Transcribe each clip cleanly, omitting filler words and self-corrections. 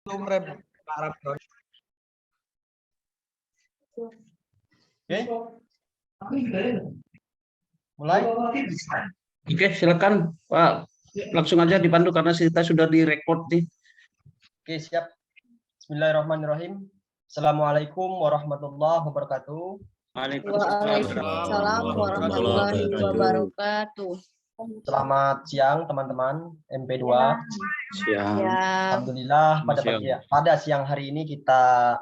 Mulai. Oke, silakan Pak. Langsung aja dipandu karena kita sudah direkod nih. Oke, siap. Bismillahirrahmanirrahim. Assalamualaikum warahmatullahi wabarakatuh. Waalaikumsalam warahmatullahi wabarakatuh. Selamat siang teman-teman MP2. Siang. Alhamdulillah pada siang hari ini kita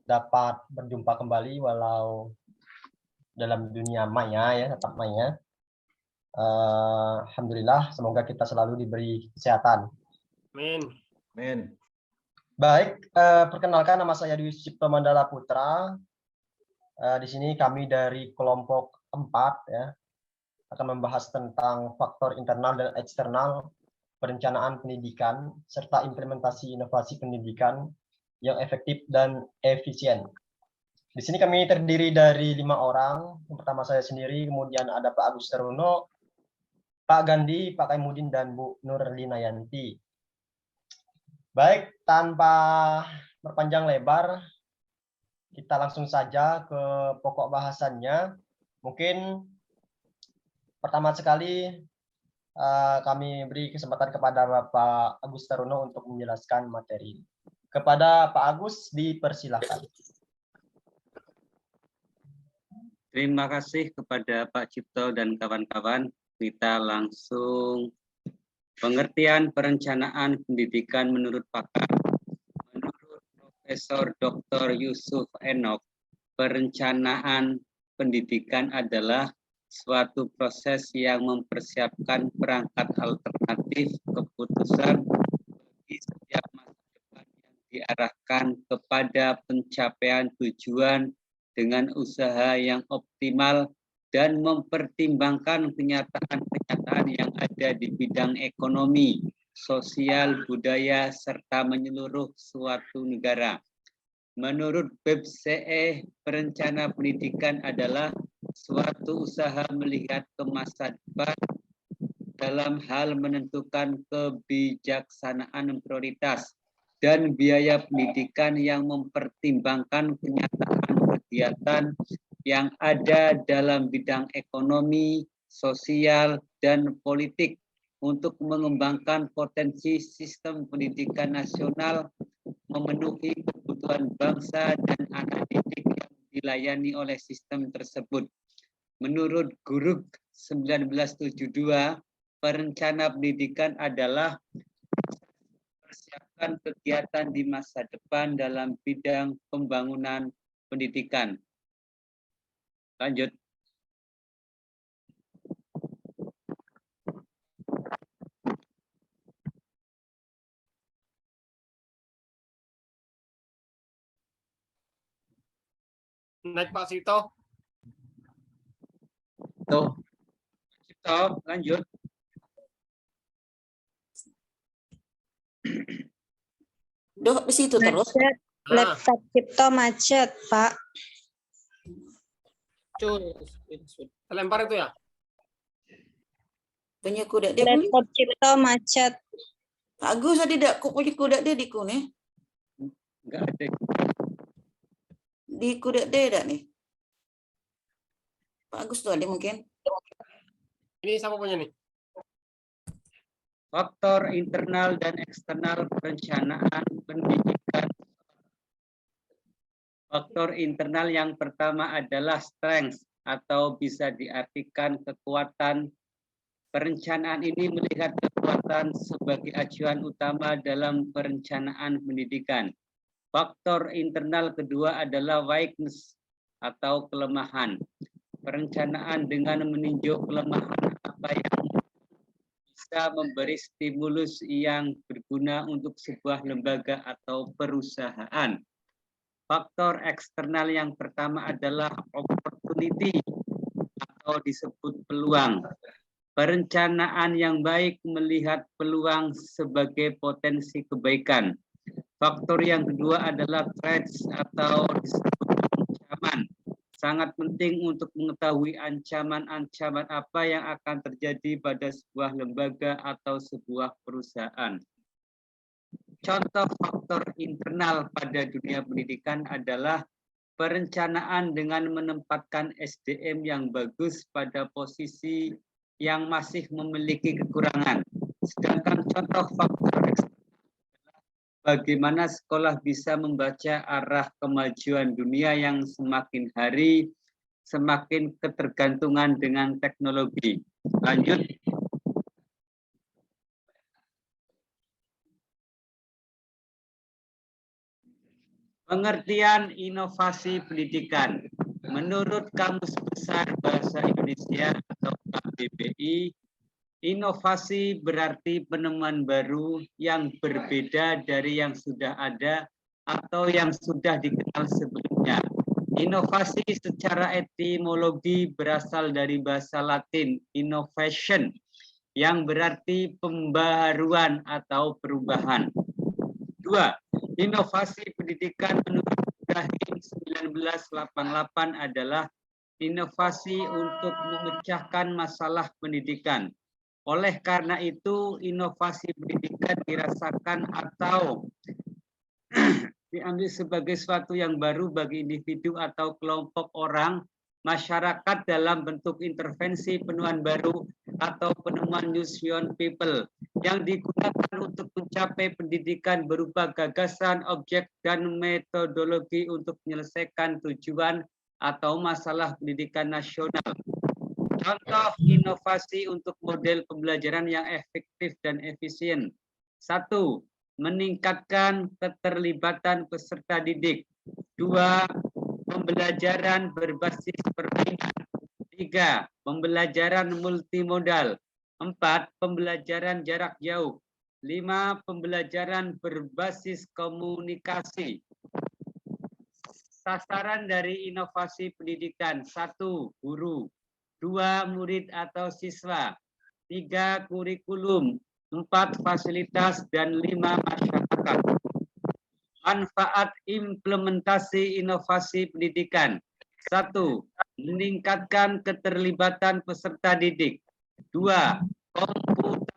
dapat berjumpa kembali walau dalam dunia maya ya, tetap maya. Alhamdulillah, semoga kita selalu diberi kesehatan. Amin. Baik, perkenalkan nama saya Dwi Sucipto Mandala Putra. Di sini kami dari kelompok 4 ya, akan membahas tentang faktor internal dan eksternal perencanaan pendidikan serta implementasi inovasi pendidikan yang efektif dan efisien. Di sini kami terdiri dari 5 orang. Yang pertama saya sendiri, kemudian ada Pak Agus Teruno, Pak Gandhi, Pak Kaimudin, dan Bu Nurlina Yanti. Baik, tanpa berpanjang lebar, kita langsung saja ke pokok bahasannya. Mungkin pertama sekali kami beri kesempatan kepada Bapak Agus Teruno untuk menjelaskan materi. Kepada Pak Agus, dipersilahkan. Terima kasih kepada Pak Cipto dan kawan-kawan. Kita langsung pengertian perencanaan pendidikan menurut pakar. Menurut Profesor Dr. Yusuf Enock, perencanaan pendidikan adalah suatu proses yang mempersiapkan perangkat alternatif keputusan bagi setiap masa depan yang diarahkan kepada pencapaian tujuan dengan usaha yang optimal dan mempertimbangkan kenyataan-kenyataan yang ada di bidang ekonomi, sosial, budaya, serta menyeluruh suatu negara. Menurut BEPSE, perencana pendidikan adalah suatu usaha melihat ke masa depan dalam hal menentukan kebijaksanaan prioritas dan biaya pendidikan yang mempertimbangkan kenyataan kegiatan yang ada dalam bidang ekonomi, sosial, dan politik untuk mengembangkan potensi sistem pendidikan nasional memenuhi kebutuhan bangsa dan anak didik yang dilayani oleh sistem tersebut. Menurut Guruk 1972, perencana pendidikan adalah persiapkan kegiatan di masa depan dalam bidang pembangunan pendidikan. Lanjut. Naik Pak Sito. Tuh. Cipto, lanjut. Duh, di situ terus. Macet. Laptop Cipto macet, Pak. Lempar itu ya? Punya kuda dia punya. Laptop Cipto macet. Pak Agus ada tidak? Kok punya kuda dia di kune? Enggak ada. Di kuda dia ada nih. Pak Agus tuh ada mungkin. Ini siapa punya nih? Faktor internal dan eksternal perencanaan pendidikan. Faktor internal yang pertama adalah strength atau bisa diartikan kekuatan. Perencanaan ini melihat kekuatan sebagai acuan utama dalam perencanaan pendidikan. Faktor internal kedua adalah weakness atau kelemahan. Perencanaan dengan meninjau kelemahan apa yang bisa memberi stimulus yang berguna untuk sebuah lembaga atau perusahaan. Faktor eksternal yang pertama adalah opportunity atau disebut peluang. Perencanaan yang baik melihat peluang sebagai potensi kebaikan. Faktor yang kedua adalah threats atau disebut ancaman. Sangat penting untuk mengetahui ancaman-ancaman apa yang akan terjadi pada sebuah lembaga atau sebuah perusahaan. contoh faktor internal pada dunia pendidikan adalah perencanaan dengan menempatkan SDM yang bagus pada posisi yang masih memiliki kekurangan. Sedangkan contoh faktor eksternal adalah bagaimana sekolah bisa membaca arah kemajuan dunia yang semakin hari semakin ketergantungan dengan teknologi. Lanjut. Pengertian inovasi pendidikan. Menurut Kamus Besar Bahasa Indonesia atau KBBI, inovasi berarti penemuan baru yang berbeda dari yang sudah ada atau yang sudah dikenal sebelumnya. Inovasi secara etimologi berasal dari bahasa Latin innovation yang berarti pembaharuan atau perubahan. 2. Inovasi pendidikan menurut Ibrahim 1988 adalah inovasi untuk memecahkan masalah pendidikan. Oleh karena itu, inovasi pendidikan dirasakan atau diambil sebagai sesuatu yang baru bagi individu atau kelompok orang, masyarakat dalam bentuk intervensi penemuan baru atau penemuan New People yang digunakan untuk mencapai pendidikan berupa gagasan, objek, dan metodologi untuk menyelesaikan tujuan atau masalah pendidikan nasional. Contoh inovasi untuk model pembelajaran yang efektif dan efisien. 1. Meningkatkan keterlibatan peserta didik. 2. Pembelajaran berbasis permainan. 3. Pembelajaran multimodal. 4. Pembelajaran jarak jauh. 5. Pembelajaran berbasis komunikasi. Sasaran dari inovasi pendidikan. 1. Guru. 2. Murid atau siswa. 3. Kurikulum. 4. Fasilitas. Dan 5. Masyarakat. Manfaat implementasi inovasi pendidikan. 1. Meningkatkan keterlibatan peserta didik. 2. Komputasi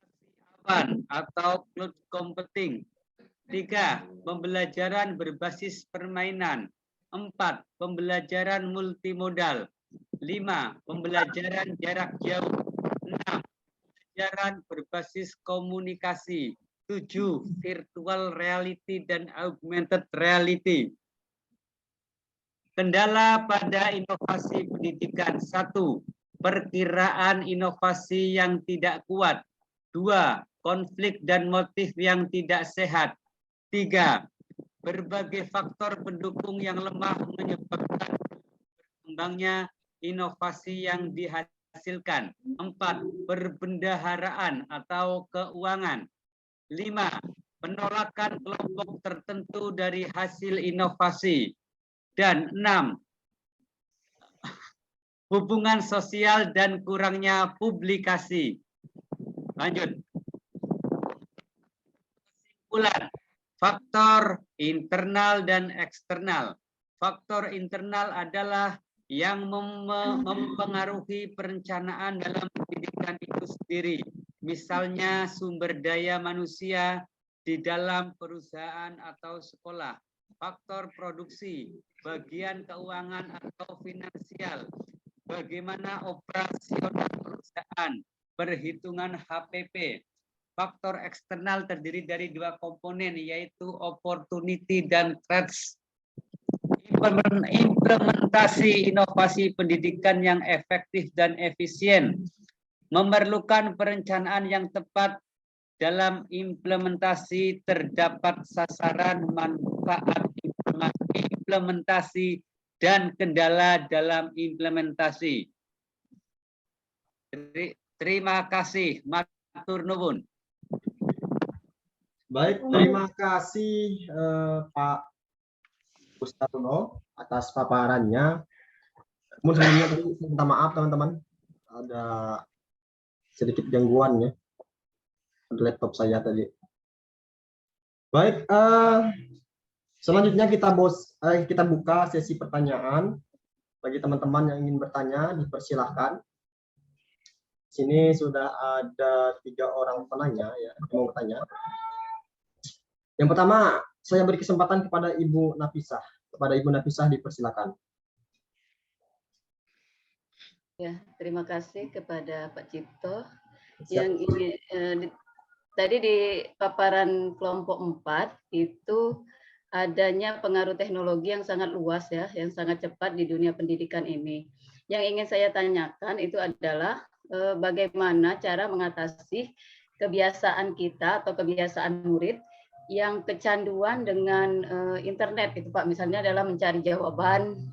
awan atau cloud computing. 3. Pembelajaran berbasis permainan. 4. Pembelajaran multimodal. 5. Pembelajaran jarak jauh. 6. Pembelajaran berbasis komunikasi. 7. Virtual reality dan augmented reality. Kendala pada inovasi pendidikan. 1. Perkiraan inovasi yang tidak kuat. 2. Konflik dan motif yang tidak sehat. 3. Berbagai faktor pendukung yang lemah menyebabkan berkembangnya inovasi yang dihasilkan. 4. Perbendaharaan atau keuangan. 5. Penolakan kelompok tertentu dari hasil inovasi. Dan 6. Hubungan sosial dan kurangnya publikasi. Lanjut. Kesimpulan. Faktor internal dan eksternal. Faktor internal adalah yang mempengaruhi perencanaan dalam pendidikan itu sendiri. Misalnya sumber daya manusia di dalam perusahaan atau sekolah. Faktor produksi, bagian keuangan atau finansial. Bagaimana operasional perusahaan, perhitungan HPP. Faktor eksternal terdiri dari 2 komponen, yaitu opportunity dan threats. Implementasi inovasi pendidikan yang efektif dan efisien memerlukan perencanaan yang tepat. Dalam implementasi terdapat sasaran, manfaat implementasi, dan kendala dalam implementasi. Terima kasih. Matur nuwun. Baik, terima kasih Pak Gustarno atas paparannya. Namun sebelumnya tadi minta maaf teman-teman, ada sedikit gangguan ya di laptop saya tadi. Baik, selanjutnya kita buka sesi pertanyaan. Bagi teman-teman yang ingin bertanya, dipersilahkan. Sini sudah ada 3 orang penanya ya yang mau bertanya. Yang pertama, saya beri kesempatan kepada Ibu Nafisah. Kepada Ibu Nafisah dipersilakan. Ya, terima kasih kepada Pak Cipto Siap. yang ingin tadi di paparan kelompok 4 itu adanya pengaruh teknologi yang sangat luas ya, yang sangat cepat di dunia pendidikan ini. Yang ingin saya tanyakan itu adalah bagaimana cara mengatasi kebiasaan kita atau kebiasaan murid yang kecanduan dengan internet itu Pak, misalnya adalah mencari jawaban.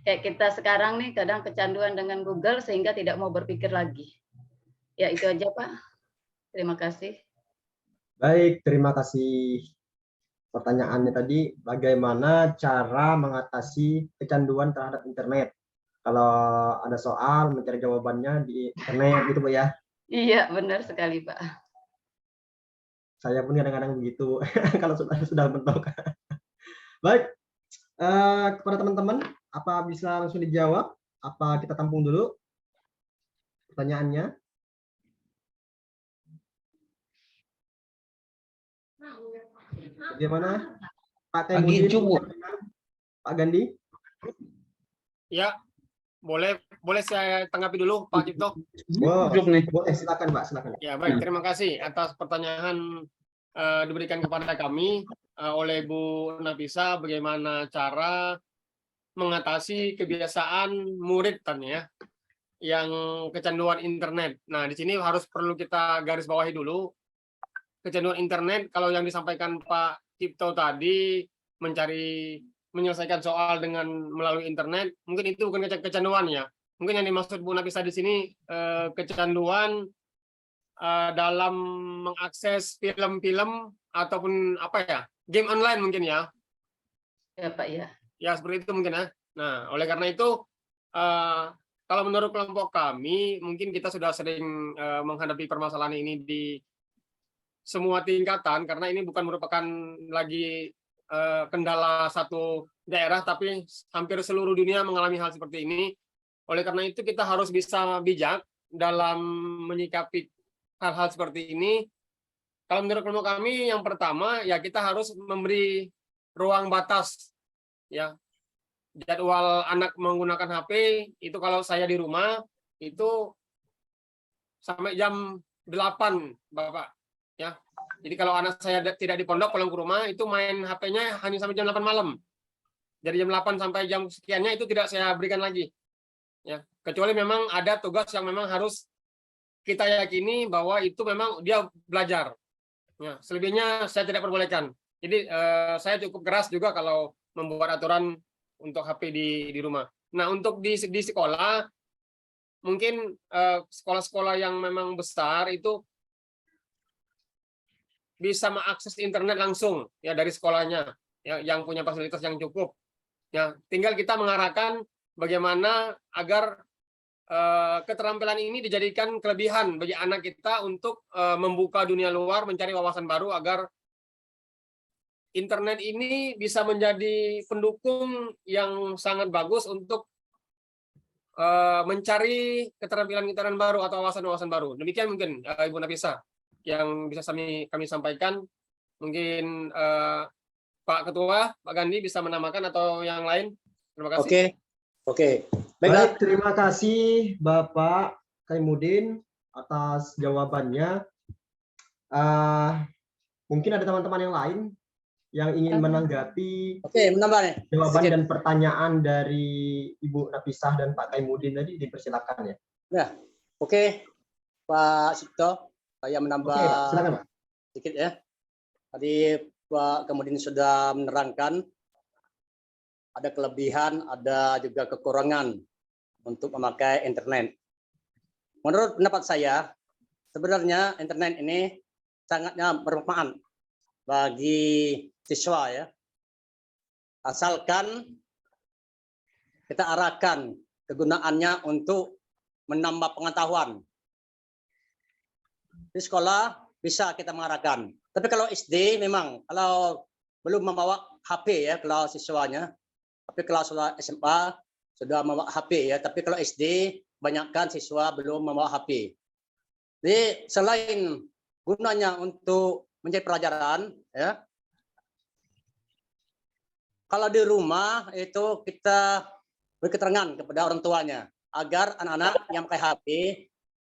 Kayak kita sekarang nih kadang kecanduan dengan Google sehingga tidak mau berpikir lagi. Ya itu aja Pak. Terima kasih. Baik, terima kasih. Pertanyaannya tadi, bagaimana cara mengatasi kecanduan terhadap internet? Kalau ada soal, mencari jawabannya di internet gitu, Bu ya. Iya, benar sekali Pak. Saya pun kadang-kadang begitu, kalau sudah mentok. Baik, kepada teman-teman, apa bisa langsung dijawab? Apa kita tampung dulu pertanyaannya? Bagaimana? Pak Lagi Kaimuddin, cukup. Pak Gandhi? Ya, boleh saya tanggapi dulu Pak Cipto. Wow, Cukup nih. boleh, silakan Pak, silakan. Ya, baik, terima kasih atas pertanyaan diberikan kepada kami oleh Bu Nafisa, bagaimana cara mengatasi kebiasaan murid ya yang kecanduan internet. Nah, di sini harus perlu kita garis bawahi dulu. Kecanduan internet, kalau yang disampaikan Pak Cipto tadi, menyelesaikan soal dengan melalui internet, mungkin itu bukan kecanduan ya. Mungkin yang dimaksud Bu Nafisa di sini kecanduan dalam mengakses film-film ataupun apa ya, game online mungkin ya. Ya Pak ya. Ya seperti itu mungkin ya. Nah, oleh karena itu kalau menurut kelompok kami, mungkin kita sudah sering menghadapi permasalahan ini di semua tingkatan, karena ini bukan merupakan lagi kendala satu daerah, tapi hampir seluruh dunia mengalami hal seperti ini. Oleh karena itu kita harus bisa bijak dalam menyikapi hal-hal seperti ini. Kalau menurut kelompok kami, yang pertama ya kita harus memberi ruang batas ya. Jadwal anak menggunakan HP itu kalau saya di rumah itu sampai jam 8 Bapak ya. Jadi kalau anak saya tidak di pondok pulang ke rumah itu main HP-nya hanya sampai jam 8 malam. Dari jam 8 sampai jam sekiannya itu tidak saya berikan lagi. Ya, kecuali memang ada tugas yang memang harus kita yakini bahwa itu memang dia belajar. Ya, selebihnya saya tidak perbolehkan. Jadi saya cukup keras juga kalau membuat aturan untuk HP di rumah. Nah, untuk di sekolah mungkin sekolah-sekolah yang memang besar itu bisa mengakses internet langsung ya dari sekolahnya ya, yang punya fasilitas yang cukup. Ya, tinggal kita mengarahkan bagaimana agar keterampilan ini dijadikan kelebihan bagi anak kita untuk membuka dunia luar, mencari wawasan baru agar internet ini bisa menjadi pendukung yang sangat bagus untuk mencari keterampilan baru atau wawasan-wawasan baru. Demikian mungkin Ibu Nafisa yang bisa kami sampaikan. Mungkin Pak Ketua, Pak Gandhi bisa menambahkan atau yang lain. Terima kasih. Oke. Baik, terima kasih Bapak Kaimuddin atas jawabannya. Mungkin ada teman-teman yang lain yang ingin menanggapi menambah nih. jawaban Sedikit. dan pertanyaan dari Ibu Nafisah dan Pak Kaimuddin tadi, dipersilakan ya. Nah, oke, Pak Cipto, saya menambah Silakan Pak. sedikit ya. Tadi Pak Kaimuddin sudah menerangkan ada kelebihan, ada juga kekurangan untuk memakai internet. Menurut pendapat saya, sebenarnya internet ini sangatnya bermanfaat bagi siswa ya. Asalkan kita arahkan kegunaannya untuk menambah pengetahuan. Di sekolah bisa kita mengarahkan. Tapi kalau SD memang kalau belum membawa HP ya kalau siswanya. Tapi kalau SMA sudah membawa HP ya. Tapi kalau SD banyakkan siswa belum membawa HP. Jadi selain gunanya untuk menjadi pelajaran ya, kalau di rumah itu kita beri keterangan kepada orang tuanya agar anak-anak yang pakai HP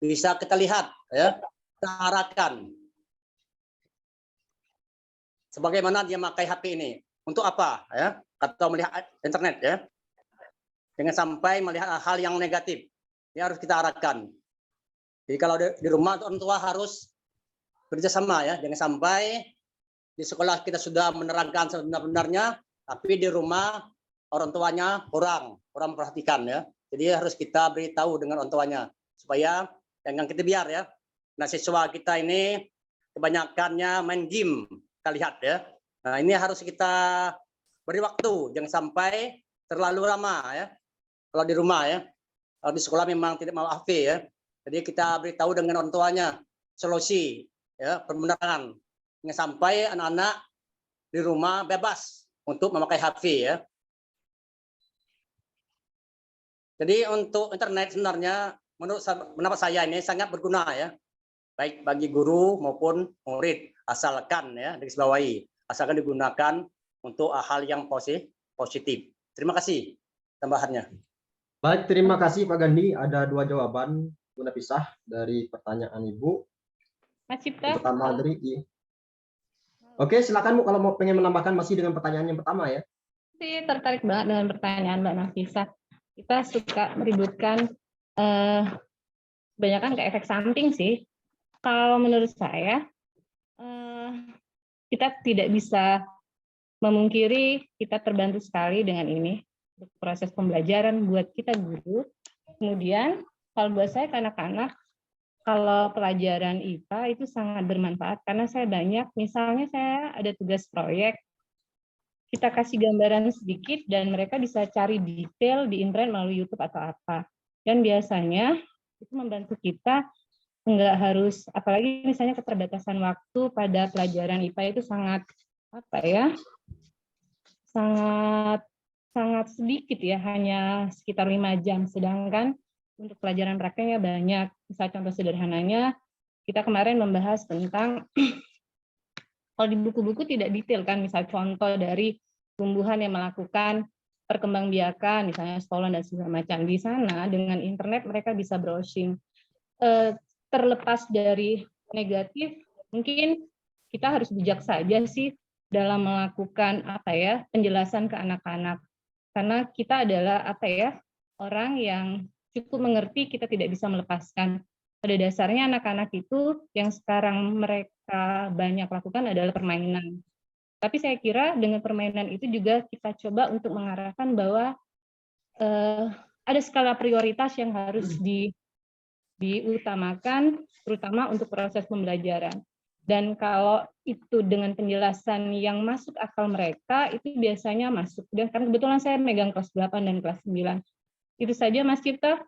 bisa kita lihat, ya, kita arahkan. Sebagaimana dia pakai HP ini, untuk apa, ya? Atau melihat internet, ya? Jangan sampai melihat hal yang negatif. Ini harus kita arahkan. Jadi kalau di rumah orang tua harus kerjasama, ya. Jangan sampai di sekolah kita sudah menerangkan sebenar-benarnya, tapi di rumah orang tuanya kurang memperhatikan, ya. Jadi harus kita beritahu dengan orang tuanya supaya jangan kita biar, ya. Nah, siswa kita ini kebanyakannya main game, kita lihat, ya. Nah, ini harus kita beri waktu, jangan sampai terlalu lama, ya. Kalau di rumah, ya. Kalau di sekolah memang tidak mau HP, ya. Jadi kita beritahu dengan orang tuanya solusi, ya, pembenaran. Jangan sampai anak-anak di rumah bebas untuk memakai HP, ya. Jadi untuk internet sebenarnya menurut pendapat saya ini sangat berguna, ya, baik bagi guru maupun murid, asalkan, ya, digarisbawahi, asalkan digunakan untuk hal yang positif. Terima kasih tambahannya. Baik, terima kasih Pak Gandhi. Ada 2 jawaban guna pisah dari pertanyaan Ibu. Mas Cipta. Pertama dari Oke, silakan Bu kalau mau pengen menambahkan masih dengan pertanyaan yang pertama, ya. Saya tertarik banget dengan pertanyaan Mbak Nafisa. Kita suka meributkan kebanyakan ke efek samping sih. Kalau menurut saya, kita tidak bisa memungkiri kita terbantu sekali dengan ini. Proses pembelajaran buat kita guru. Kemudian, kalau buat saya ke anak-anak, kalau pelajaran IPA itu sangat bermanfaat karena saya banyak, misalnya saya ada tugas proyek, kita kasih gambaran sedikit dan mereka bisa cari detail di internet melalui YouTube atau apa. Dan biasanya itu membantu kita nggak harus, apalagi misalnya keterbatasan waktu pada pelajaran IPA itu sangat sangat sedikit, ya, hanya sekitar 5 jam. Sedangkan untuk pelajaran prakteknya banyak. Misal contoh sederhananya, kita kemarin membahas tentang kalau di buku-buku tidak detail kan, misal contoh dari tumbuhan yang melakukan perkembangbiakan, misalnya stolon dan segala macam. Di sana dengan internet mereka bisa browsing. Terlepas dari negatif, mungkin kita harus bijak saja sih dalam melakukan penjelasan ke anak-anak. Karena kita adalah orang yang cukup mengerti, kita tidak bisa melepaskan. Pada dasarnya anak-anak itu yang sekarang mereka banyak lakukan adalah permainan. Tapi saya kira dengan permainan itu juga kita coba untuk mengarahkan bahwa ada skala prioritas yang harus diutamakan, terutama untuk proses pembelajaran. Dan kalau itu dengan penjelasan yang masuk akal mereka, itu biasanya masuk. Dan karena kebetulan saya megang kelas 8 dan kelas 9. Itu saja Mas Cipta.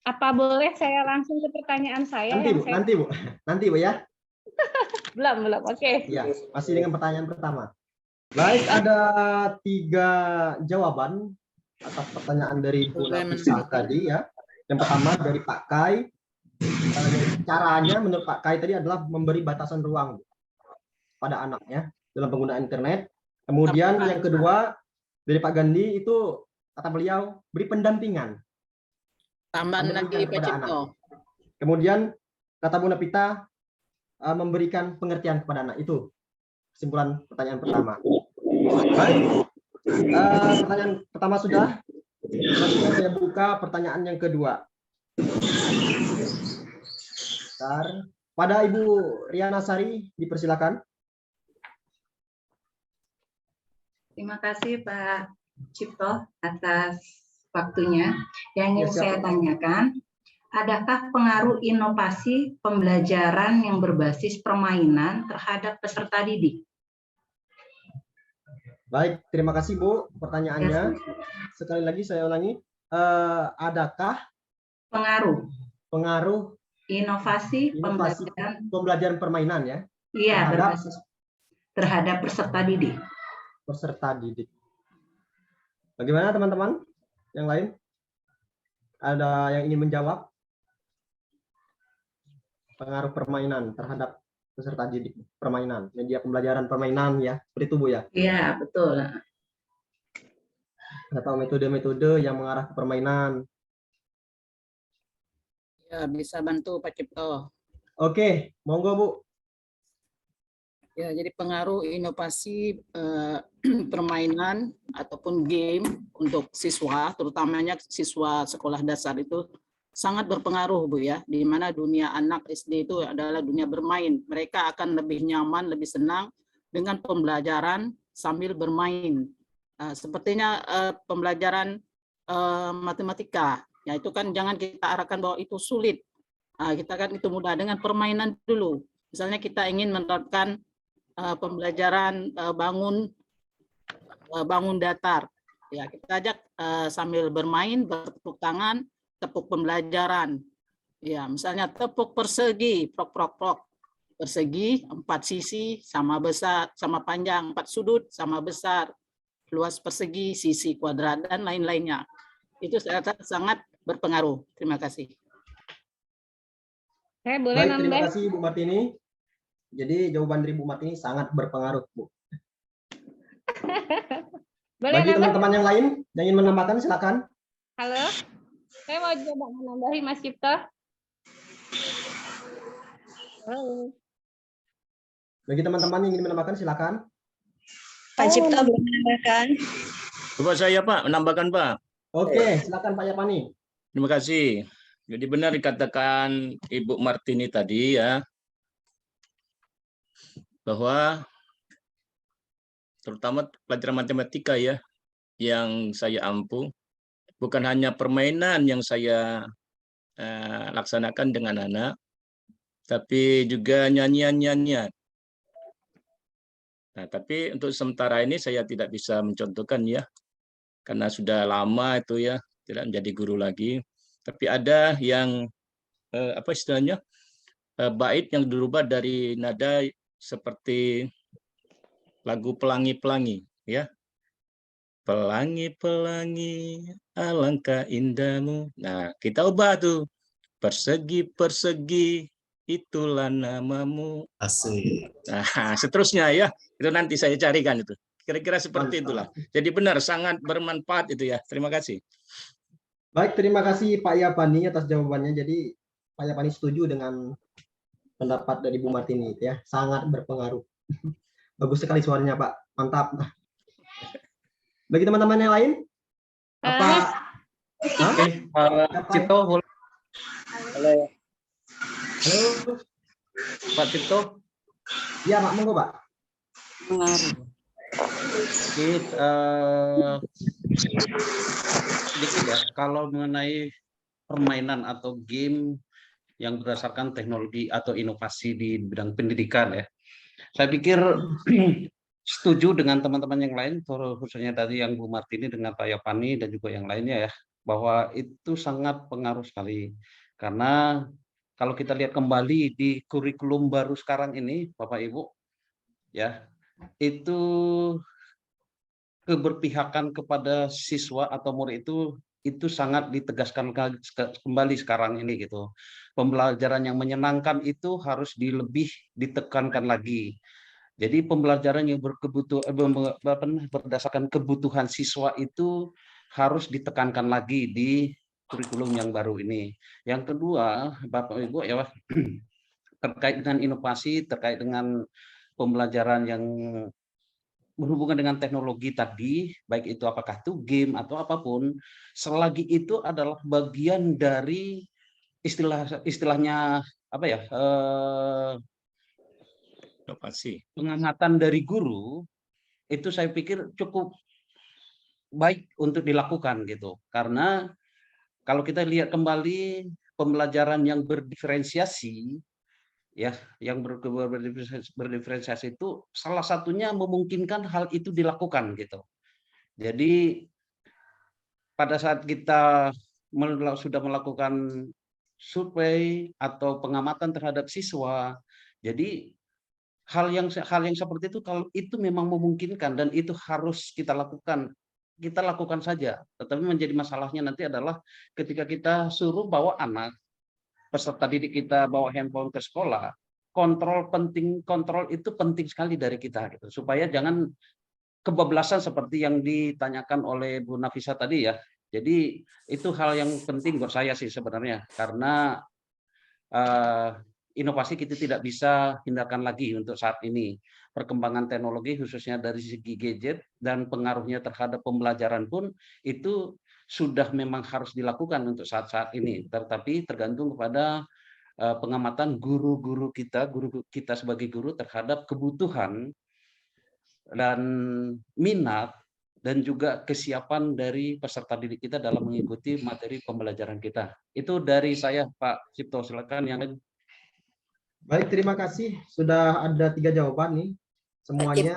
Apa boleh saya langsung ke pertanyaan saya? Nanti Bu ya. Belum, oke. Ya, masih dengan pertanyaan pertama. Baik, ada 3 jawaban atas pertanyaan dari Bu Nafisa tadi, ya. Yang pertama dari Pak Kai. Caranya menurut Pak Kai tadi adalah memberi batasan ruang pada anaknya dalam penggunaan internet. Kemudian yang kedua dari Pak Gandhi itu kata beliau beri pendampingan. Tambahan lagi Pak Cipto. Kemudian kata Bu Nafisa memberikan pengertian kepada anak. Itu kesimpulan pertanyaan pertama. Baik, pertanyaan pertama sudah. Selanjutnya saya buka pertanyaan yang kedua. Pada Ibu Riana Sari, dipersilakan. Terima kasih Pak Cipto atas waktunya. Yang ingin saya tanyakan, adakah pengaruh inovasi pembelajaran yang berbasis permainan terhadap peserta didik? Baik, terima kasih Bu pertanyaannya. Sekali lagi saya ulangi, adakah pengaruh inovasi pembelajaran permainan, ya? Iya, terhadap peserta didik. Bagaimana teman-teman yang lain? Ada yang ingin menjawab? Pengaruh permainan terhadap peserta didik permainan, media pembelajaran permainan ya, seperti itu Bu ya. Iya, betul. Atau metode-metode yang mengarah ke permainan. Ya, bisa bantu Pak Cipto. Oke, monggo Bu. Ya, jadi pengaruh inovasi permainan ataupun game untuk siswa, terutamanya siswa sekolah dasar itu sangat berpengaruh Bu ya, di mana dunia anak SD itu adalah dunia bermain. Mereka akan lebih nyaman, lebih senang dengan pembelajaran sambil bermain. Sepertinya pembelajaran matematika, ya itu kan jangan kita arahkan bahwa itu sulit. Kita kan itu mudah dengan permainan dulu. Misalnya kita ingin menerapkan pembelajaran bangun datar, ya kita ajak sambil bermain, bertepuk tangan, tepuk pembelajaran, ya misalnya tepuk persegi, prok prok prok, persegi 4 sisi sama besar, sama panjang, 4 sudut sama besar, luas persegi, sisi kuadrat dan lain-lainnya. Itu saya rasa sangat berpengaruh. Terima kasih. Saya boleh Baik, nambah? terima kasih Bu Martini. Jadi jawaban dari Bu Martini sangat berpengaruh, Bu. Boleh Bagi nambah? teman-teman yang lain yang ingin menambahkan, silakan. Halo, saya mau coba menambahi Mas Cipto. Halo. Bagi teman-teman yang ingin menambahkan, silakan. Pak Cipto belum menambahkan. Coba saya Pak menambahkan Pak. Oke, silakan Pak Yapani. Terima kasih. Jadi benar dikatakan Ibu Martini tadi ya, bahwa terutama pelajaran matematika ya, yang saya ampu, bukan hanya permainan yang saya laksanakan dengan anak, tapi juga nyanyian-nyanyian. Nah, tapi untuk sementara ini saya tidak bisa mencontohkan ya, karena sudah lama itu ya, tidak menjadi guru lagi. Tapi ada yang apa istilahnya, bait yang dirubah dari nada seperti lagu Pelangi-Pelangi ya. Pelangi-pelangi alangkah indahmu. Nah, kita ubah tuh. Persegi-persegi itulah namamu. Asik. Nah, seterusnya ya. Itu nanti saya carikan itu. Kira-kira seperti itulah. Jadi benar sangat bermanfaat itu ya. Terima kasih. Baik, terima kasih Pak Yapani atas jawabannya. Jadi Pak Yapani setuju dengan pendapat dari Bu Martini ya, sangat berpengaruh. Bagus sekali suaranya Pak, mantap. Bagi teman-teman yang lain, apa? Cipto, Halo. Halo. Pak Cipto. Iya Pak, monggo Pak. Sedikit ya, kalau mengenai permainan atau game yang berdasarkan teknologi atau inovasi di bidang pendidikan ya, saya pikir setuju dengan teman-teman yang lain, khususnya tadi yang Bu Martini dengan Pak Yapani dan juga yang lainnya ya, bahwa itu sangat pengaruh sekali. Karena kalau kita lihat kembali di kurikulum baru sekarang ini, Bapak Ibu, ya, itu keberpihakan kepada siswa atau murid itu sangat ditegaskan kembali sekarang ini gitu. Pembelajaran yang menyenangkan itu harus lebih ditekankan lagi. Jadi pembelajaran yang berdasarkan kebutuhan siswa itu harus ditekankan lagi di kurikulum yang baru ini. Yang kedua, Bapak Ibu ya, terkait dengan inovasi, terkait dengan pembelajaran yang berhubungan dengan teknologi tadi, baik itu apakah itu game atau apapun, selagi itu adalah bagian dari istilahnya apa ya, inovasi, pengamatan dari guru, itu saya pikir cukup baik untuk dilakukan gitu. Karena kalau kita lihat kembali pembelajaran yang berdiferensiasi, ya, yang berdiferensiasi itu salah satunya memungkinkan hal itu dilakukan gitu. Jadi pada saat kita sudah melakukan survei atau pengamatan terhadap siswa, jadi hal yang seperti itu kalau itu memang memungkinkan dan itu harus kita lakukan saja. Tetapi menjadi masalahnya nanti adalah ketika kita suruh bawa anak peserta didik kita bawa handphone ke sekolah, kontrol itu penting sekali dari kita gitu, supaya jangan kebablasan seperti yang ditanyakan oleh Bu Nafisa tadi ya. Jadi itu hal yang penting buat saya sih sebenarnya, karena inovasi kita tidak bisa hindarkan lagi untuk saat ini. Perkembangan teknologi khususnya dari segi gadget dan pengaruhnya terhadap pembelajaran pun itu sudah memang harus dilakukan untuk saat-saat ini. Tetapi tergantung kepada pengamatan guru kita sebagai guru terhadap kebutuhan dan minat dan juga kesiapan dari peserta didik kita dalam mengikuti materi pembelajaran kita. Itu dari saya, Pak Cipto. Silakan yang lain. Baik, terima kasih. Sudah ada 3 jawaban nih. Semuanya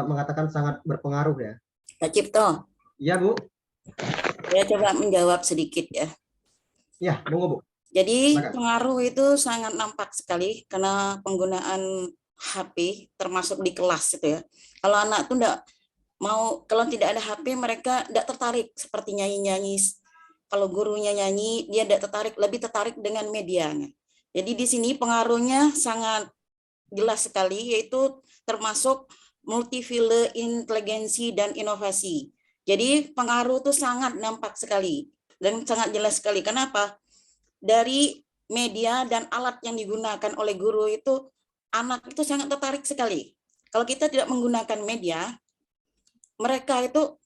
mengatakan sangat berpengaruh ya. Pak Cipto. Iya, Bu. Saya coba menjawab sedikit ya. Ya, monggo, Bu. Jadi Silakan. pengaruh itu sangat nampak sekali karena penggunaan HP termasuk di kelas itu ya. Kalau anak tuh kalau tidak ada HP mereka tidak tertarik seperti nyanyi-nyanyi. Kalau gurunya nyanyi dia tidak tertarik, lebih tertarik dengan medianya. Jadi di sini pengaruhnya sangat jelas sekali, yaitu termasuk multifile inteligensi dan inovasi. Jadi pengaruh itu sangat nampak sekali dan sangat jelas sekali. Kenapa? Dari media dan alat yang digunakan oleh guru itu, anak itu sangat tertarik sekali. Kalau kita tidak menggunakan media, mereka itu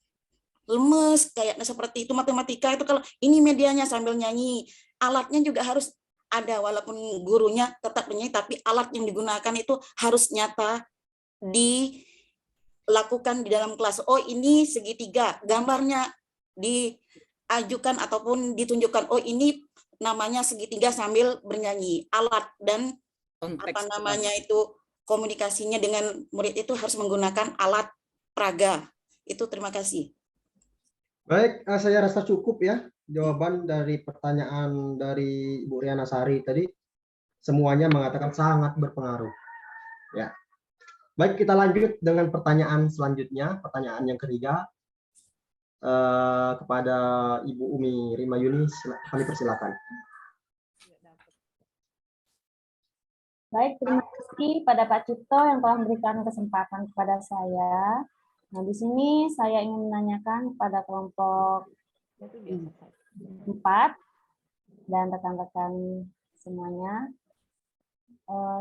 lemes, kayaknya seperti itu. Matematika itu kalau ini medianya sambil nyanyi, alatnya juga harus ada, walaupun gurunya tetap menyanyi, tapi alat yang digunakan itu harus nyata dilakukan di dalam kelas. Oh, ini segitiga, gambarnya diajukan ataupun ditunjukkan. Oh, ini namanya segitiga sambil bernyanyi. Alat dan komunikasinya dengan murid itu harus menggunakan alat peraga. Itu terima kasih. Baik, saya rasa cukup ya jawaban dari pertanyaan dari Bu Riana Sari tadi. Semuanya mengatakan sangat berpengaruh. Ya. Baik, kita lanjut dengan pertanyaan selanjutnya, pertanyaan yang ketiga. Kepada Ibu Umi Rimayuni, kami persilakan. Baik, terima kasih pada Pak Cipto yang telah memberikan kesempatan kepada saya. Nah, di sini saya ingin menanyakan kepada kelompok 4 dan rekan-rekan semuanya.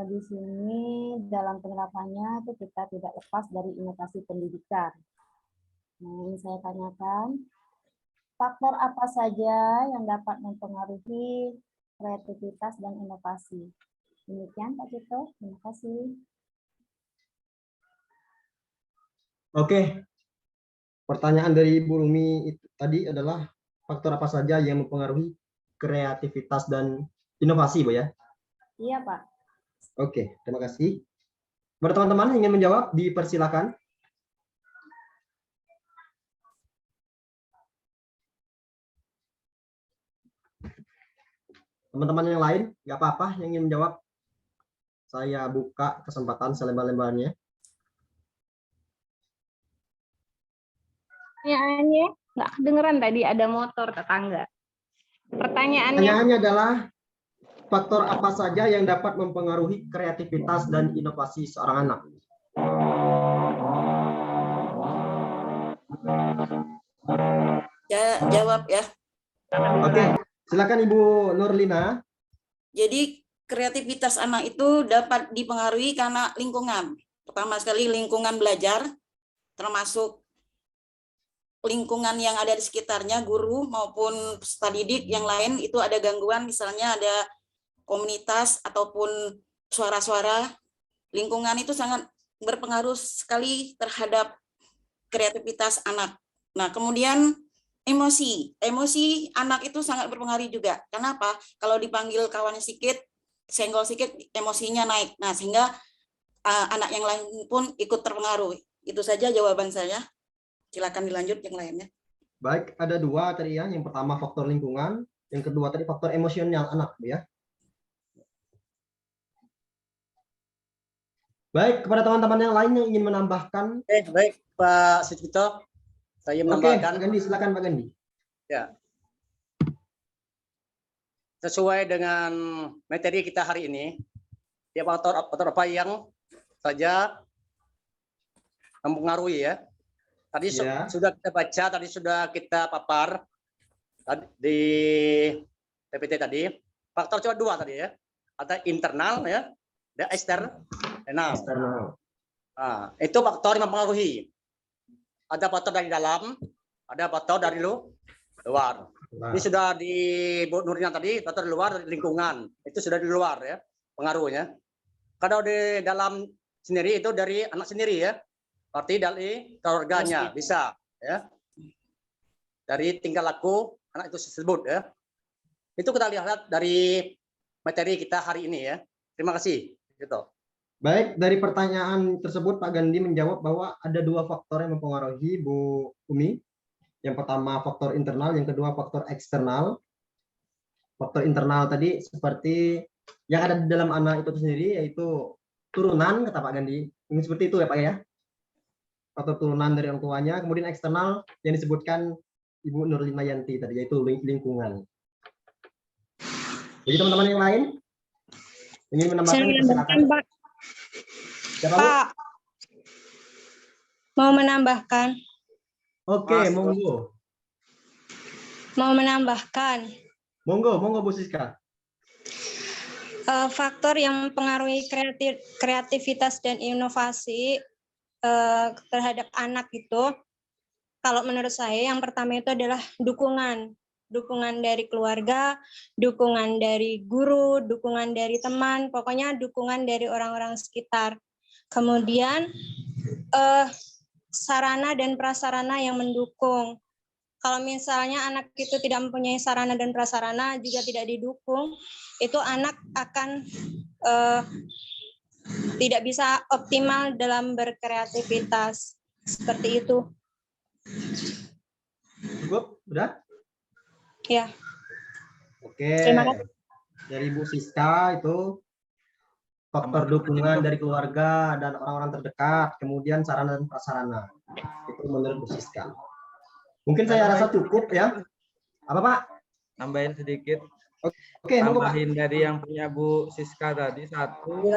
Di sini dalam penerapannya itu kita tidak lepas dari inovasi pendidikan. Nah, ini saya tanyakan, faktor apa saja yang dapat mempengaruhi kreativitas dan inovasi? Demikian Pak Cipto, terima kasih. Oke, pertanyaan dari Ibu Rumi itu tadi adalah faktor apa saja yang mempengaruhi kreativitas dan inovasi, Bu ya? Iya, Pak. Oke, terima kasih. Buat teman-teman yang ingin menjawab, dipersilakan. Teman-teman yang lain, nggak apa-apa yang ingin menjawab. Saya buka kesempatan selebar-lebarnya. Pertanyaannya nggak kedengeran tadi, ada motor tetangga. Pertanyaannya adalah faktor apa saja yang dapat mempengaruhi kreativitas dan inovasi seorang anak? Ya, jawab ya. Oke, silakan Ibu Nurlina. Jadi kreativitas anak itu dapat dipengaruhi karena lingkungan. Pertama sekali lingkungan belajar, termasuk lingkungan yang ada di sekitarnya, guru maupun peserta didik yang lain itu ada gangguan, misalnya ada komunitas ataupun suara-suara. Lingkungan itu sangat berpengaruh sekali terhadap kreativitas anak. Nah, kemudian emosi anak itu sangat berpengaruh juga. Kenapa? Kalau dipanggil kawannya sedikit, senggol sedikit, emosinya naik. Nah, sehingga anak yang lain pun ikut terpengaruh. Itu saja jawaban saya. Silakan dilanjut yang lainnya. Baik, ada 2 tadi ya. Yang pertama faktor lingkungan, yang kedua tadi faktor emosional anak, ya. Baik, kepada teman-teman yang lain yang ingin menambahkan. Baik, Pak Cipto. Saya menambahkan. Pak Gandhi, silakan Pak Gandhi. Ya. Sesuai dengan materi kita hari ini, di ya faktor apa yang saja mempengaruhi ya. Tadi sudah kita baca, tadi sudah kita papar di PPT tadi. Faktor cuma 2 tadi ya. Ada internal ya, ada eksternal. Nah, itu faktor yang mempengaruhi. Ada faktor dari dalam, ada faktor dari luar. Ini sudah di Bu Nurina tadi, faktor di luar dari lingkungan. Itu sudah di luar ya pengaruhnya. Kalau di dalam sendiri itu dari anak sendiri ya. Berarti dari keluarganya bisa ya. Dari tingkah laku anak itu tersebut ya. Itu kita lihat dari materi kita hari ini ya. Terima kasih. Gitu. Baik, dari pertanyaan tersebut Pak Gandhi menjawab bahwa ada 2 faktor yang mempengaruhi Bu Umi. Yang pertama faktor internal, yang kedua faktor eksternal. Faktor internal tadi seperti yang ada di dalam anak itu sendiri, yaitu turunan, kata Pak Gandhi. Ini seperti itu ya Pak ya. Faktor turunan dari orang tuanya. Kemudian eksternal yang disebutkan Ibu Nurlina Yanti tadi, yaitu lingkungan. Jadi teman-teman yang lain ingin menambahkan, Pak. Siapa, Pak, mau menambahkan. Oke, monggo. Mau menambahkan. Monggo Bu Siska. Faktor yang mempengaruhi kreativitas dan inovasi terhadap anak itu, kalau menurut saya yang pertama itu adalah dukungan dari keluarga, dukungan dari guru, dukungan dari teman, pokoknya dukungan dari orang-orang sekitar. Kemudian sarana dan prasarana yang mendukung. Kalau misalnya anak itu tidak mempunyai sarana dan prasarana juga tidak didukung, itu anak akan tidak bisa optimal dalam berkreativitas. Seperti itu. Cukup? Udah? Ya. Oke. Terima kasih. Dari Bu Siska itu faktor dukungan dari keluarga dan orang-orang terdekat, kemudian sarana dan prasarana. Itu menurut Bu Siska. Mungkin saya rasa cukup ya. Apa Pak? Nambahin sedikit. Oke, tambahin dari yang punya Bu Siska tadi satu.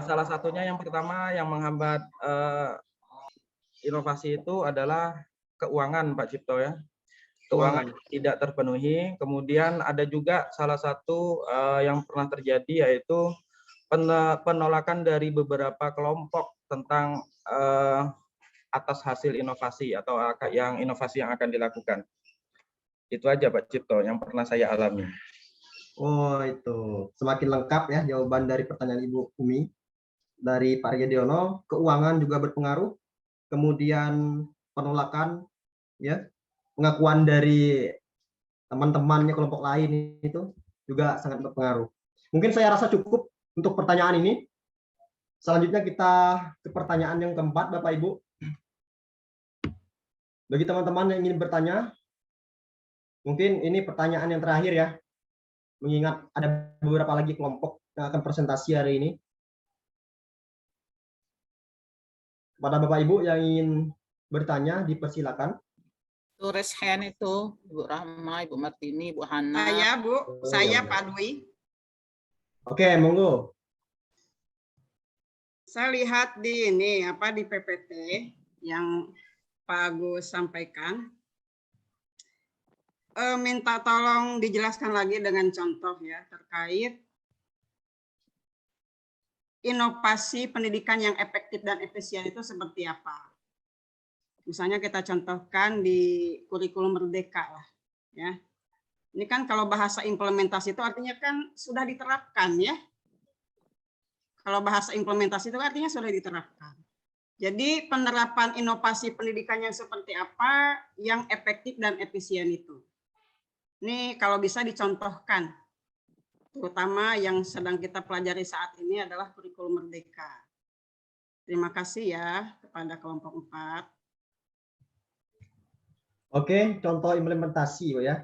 Salah satunya yang pertama yang menghambat inovasi itu adalah keuangan Pak Cipto ya. Keuangan tidak terpenuhi. Kemudian ada juga salah satu yang pernah terjadi yaitu penolakan dari beberapa kelompok tentang atas hasil inovasi atau yang inovasi yang akan dilakukan. Itu aja Pak Cipto yang pernah saya alami. Oh itu semakin lengkap ya jawaban dari pertanyaan Ibu Umi. Dari Pak Gediono, keuangan juga berpengaruh. Kemudian penolakan, ya, pengakuan dari teman-temannya kelompok lain itu juga sangat berpengaruh. Mungkin saya rasa cukup untuk pertanyaan ini. Selanjutnya kita ke pertanyaan yang keempat, Bapak Ibu. Bagi teman-teman yang ingin bertanya, mungkin ini pertanyaan yang terakhir ya. Mengingat ada beberapa lagi kelompok yang akan presentasi hari ini. Kepada Bapak Ibu yang ingin bertanya, dipersilakan. Itu raise hand itu, Ibu Rahma, Ibu Martini, Ibu Hana. Saya Bu, saya Pak Dwi. Oke, monggo. Saya lihat di ini di PPT yang Pak Agus sampaikan. Minta tolong dijelaskan lagi dengan contoh ya terkait inovasi pendidikan yang efektif dan efisien itu seperti apa. Misalnya kita contohkan di kurikulum Merdeka lah ya. Ini kan kalau bahasa implementasi itu artinya kan sudah diterapkan ya. Kalau bahasa implementasi itu artinya sudah diterapkan. Jadi penerapan inovasi pendidikan yang seperti apa yang efektif dan efisien itu. Ini kalau bisa dicontohkan, terutama yang sedang kita pelajari saat ini adalah kurikulum Merdeka. Terima kasih ya kepada kelompok 4. Oke, contoh implementasi ya.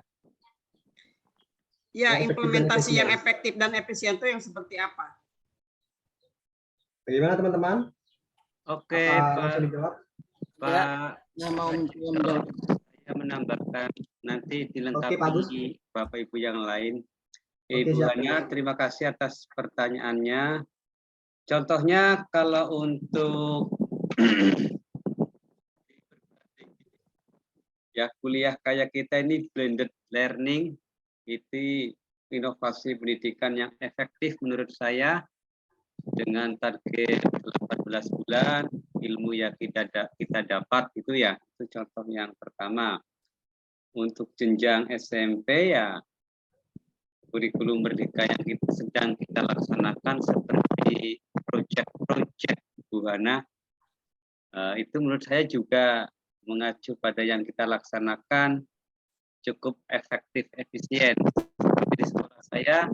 Ya, implementasi yang efektif dan efisien itu yang seperti apa? Bagaimana teman-teman? Oke, Pak. Yang mau menjawab. Saya menambahkan nanti Oke, Pak Agus. dilengkapi Bapak Ibu yang lain. Ibu siap. Hana, terima kasih atas pertanyaannya. Contohnya kalau untuk ya kuliah kayak kita ini blended learning, itu inovasi pendidikan yang efektif menurut saya, dengan target 18 bulan ilmu yang kita dapat itu ya, itu contoh yang pertama. Untuk jenjang SMP ya kurikulum merdeka yang sedang kita laksanakan seperti proyek-proyek Bu Hana, itu menurut saya juga mengacu pada yang kita laksanakan cukup efektif, efisien. Di sekolah saya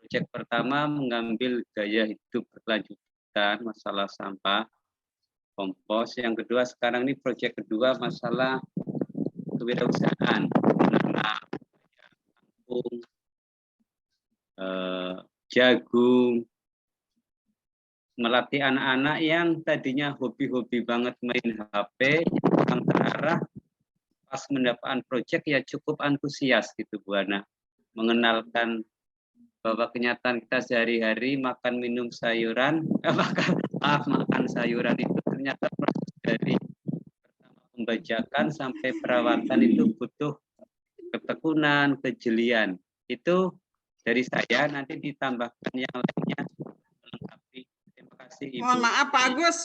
proyek pertama mengambil gaya hidup berkelanjutan, masalah sampah kompos. Yang kedua sekarang ini proyek kedua masalah kewirausahaan, menanam kangkung, jagung, melatih anak-anak yang tadinya hobi-hobi banget main HP, yang terarah pas mendapatkan proyek ya cukup antusias gitu Bu Hana, mengenalkan bahwa kenyataan kita sehari-hari makan minum sayuran, makan sayuran itu ternyata proses dari pertama pembajakan sampai perawatan itu butuh ketekunan, kejelian. Itu dari saya, nanti ditambahkan yang lainnya melengkapi. Terima kasih Ibu. Mohon maaf Pak Agus,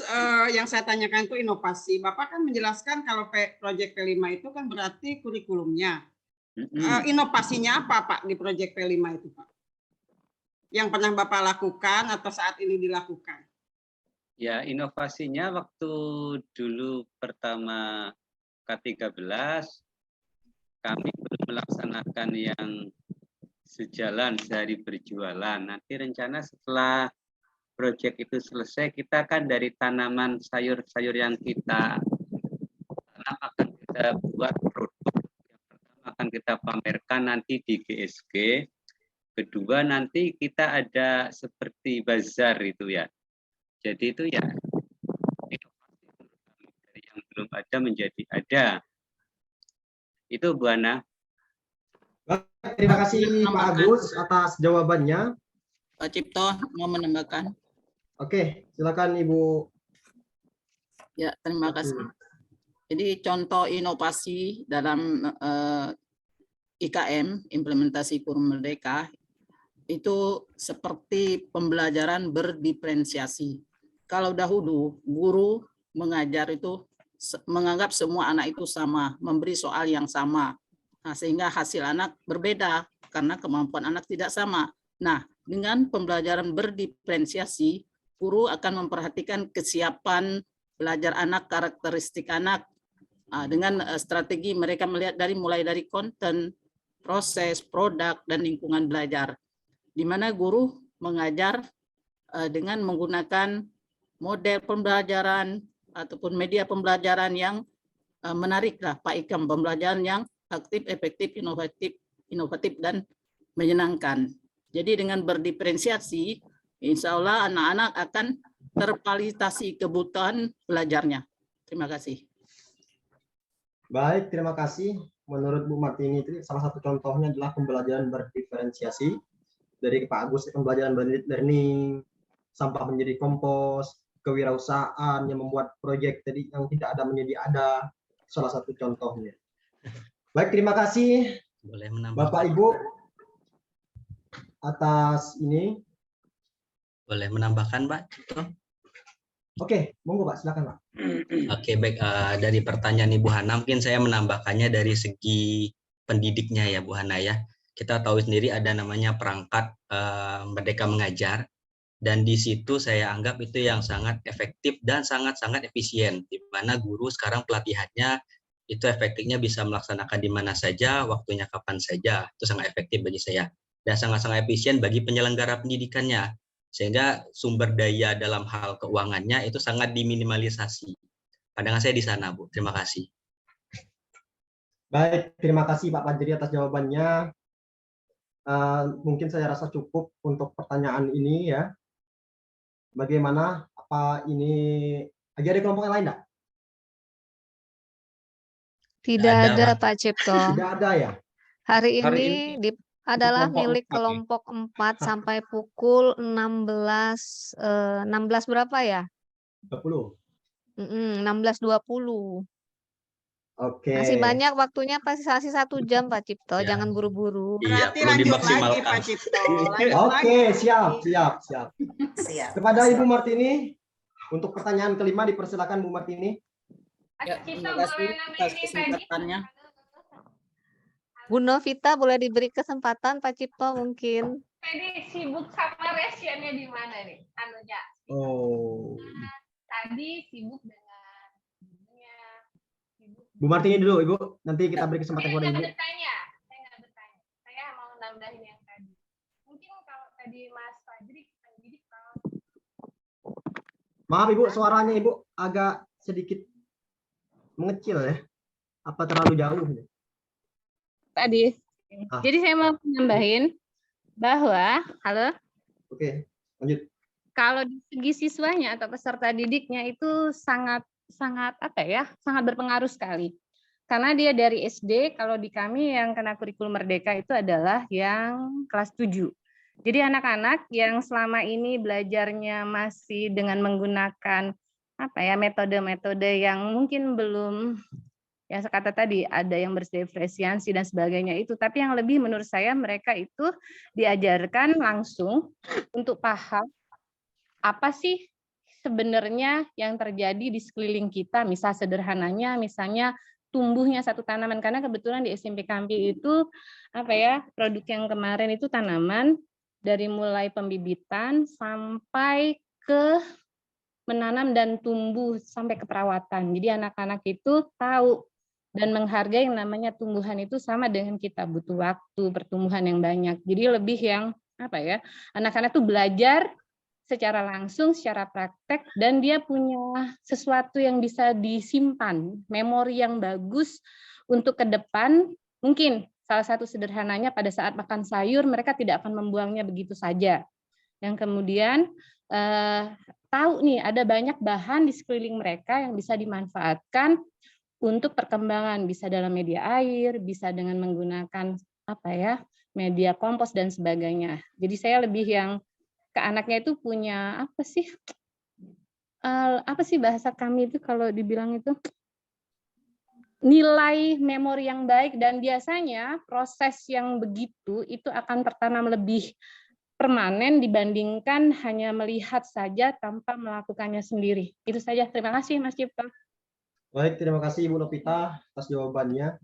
yang saya tanyakan itu inovasi. Bapak kan menjelaskan kalau proyek P5 itu kan berarti kurikulumnya. Inovasinya apa Pak di proyek P5 itu Pak? Yang pernah Bapak lakukan atau saat ini dilakukan? Ya, inovasinya waktu dulu pertama K13, kami belum melaksanakan yang sejalan sehari berjualan. Nanti rencana setelah proyek itu selesai, kita kan dari tanaman sayur-sayur yang kita tanam akan kita buat produk. Yang pertama akan kita pamerkan nanti di GSG. Kedua nanti kita ada seperti bazar itu ya. Jadi itu ya dari yang belum ada menjadi ada. Itu Bu Hana. Terima kasih Pak Agus atas jawabannya. Pak Cipto mau menambahkan? Oke, silakan Ibu. Ya, terima kasih. Jadi contoh inovasi dalam IKM, implementasi kurikulum merdeka, itu seperti pembelajaran berdiferensiasi. Kalau dahulu guru mengajar itu menganggap semua anak itu sama, memberi soal yang sama. Nah, sehingga hasil anak berbeda karena kemampuan anak tidak sama. Nah, dengan pembelajaran berdiferensiasi, guru akan memperhatikan kesiapan belajar anak, karakteristik anak, dengan strategi mereka melihat mulai dari konten, proses, produk, dan lingkungan belajar. Di mana guru mengajar dengan menggunakan model pembelajaran ataupun media pembelajaran yang menarik lah Pak Ikam, pembelajaran yang aktif, efektif, inovatif dan menyenangkan. Jadi dengan berdiferensiasi, insya Allah anak-anak akan terfasilitasi kebutuhan belajarnya. Terima kasih. Baik, terima kasih. Menurut Bu Martini itu salah satu contohnya adalah pembelajaran berdiferensiasi. Dari Pak Agus, pembelajaran blended learning, sampah menjadi kompos, kewirausahaan yang membuat proyek tadi yang tidak ada menjadi ada, salah satu contohnya. Baik, terima kasih Bapak Ibu atas ini. Boleh menambahkan Pak? Oke, monggo Pak, silakan Pak. Oke, baik. Dari pertanyaan Ibu Hana, mungkin saya menambahkannya dari segi pendidiknya ya Bu Hana ya. Kita tahu sendiri ada namanya perangkat Merdeka Mengajar, dan di situ saya anggap itu yang sangat efektif dan sangat-sangat efisien, di mana guru sekarang pelatihannya itu efektifnya bisa melaksanakan di mana saja, waktunya kapan saja, itu sangat efektif bagi saya, dan sangat-sangat efisien bagi penyelenggara pendidikannya, sehingga sumber daya dalam hal keuangannya itu sangat diminimalisasi. Pandangan saya di sana, Bu. Terima kasih. Baik, terima kasih Pak Fajri atas jawabannya. Mungkin saya rasa cukup untuk pertanyaan ini ya. Bagaimana? Apa ini lagi ada kelompok yang lain enggak? Tidak ada Pak Cipto. Tidak ada ya? Hari ini adalah kelompok milik 4 ya? kelompok 4 sampai pukul 16 berapa ya? 20. 16.20. Oke. Masih banyak waktunya, pasti 1 jam Pak Cipto, Ya. jangan buru-buru. Iya, Berarti perlu lanjut lagi dimaksimalkan. Pak Cipto. Lanjut Oke, lagi. siap. Siap. Kepada Ibu Martini, untuk pertanyaan kelima dipersilakan Bu Martini. Ya, terima kasih atas kesempatannya. Bu Novita boleh diberi kesempatan Pak Cipto mungkin. Tadi sibuk sama resionnya di mana nih? Anunya. Oh. Tadi sibuk dengan Bu Martini dulu, Ibu. Nanti kita beri kesempatan kepada Ibu. Saya nggak bertanya. Saya mau nambahin yang tadi. Mungkin kalau tadi Mas Fajri pendidik kalau Maaf Ibu, suaranya Ibu agak sedikit mengecil ya. Apa terlalu jauh? tadi. Ah. Jadi saya mau nambahin bahwa, halo, Oke, lanjut. kalau di segi siswanya atau peserta didiknya itu sangat apa ya, sangat berpengaruh sekali. Karena dia dari SD, kalau di kami yang kena kurikulum Merdeka itu adalah yang kelas 7. Jadi anak-anak yang selama ini belajarnya masih dengan menggunakan apa ya, metode-metode yang mungkin belum, ya sekata tadi ada yang berdiferensiasi dan sebagainya itu, tapi yang lebih menurut saya mereka itu diajarkan langsung untuk paham apa sih sebenarnya yang terjadi di sekeliling kita. Misal sederhananya, misalnya tumbuhnya satu tanaman, karena kebetulan di SMP Kampi itu apa ya, produk yang kemarin itu tanaman dari mulai pembibitan sampai ke menanam dan tumbuh sampai ke perawatan. Jadi anak-anak itu tahu dan menghargai yang namanya tumbuhan itu sama dengan kita, butuh waktu pertumbuhan yang banyak. Jadi lebih yang apa ya, anak-anak tuh belajar secara langsung, secara praktek, dan dia punya sesuatu yang bisa disimpan, memori yang bagus untuk ke depan. Mungkin salah satu sederhananya pada saat makan sayur, mereka tidak akan membuangnya begitu saja. Yang kemudian tahu nih ada banyak bahan di sekeliling mereka yang bisa dimanfaatkan untuk perkembangan, bisa dalam media air, bisa dengan menggunakan apa ya, media kompos dan sebagainya. Jadi saya lebih yang ke anaknya itu punya apa sih bahasa kami itu kalau dibilang itu nilai memori yang baik, dan biasanya proses yang begitu itu akan tertanam lebih permanen dibandingkan hanya melihat saja tanpa melakukannya sendiri. Itu saja. Terima kasih Mas Cipto. Baik, terima kasih Ibu Novita atas jawabannya.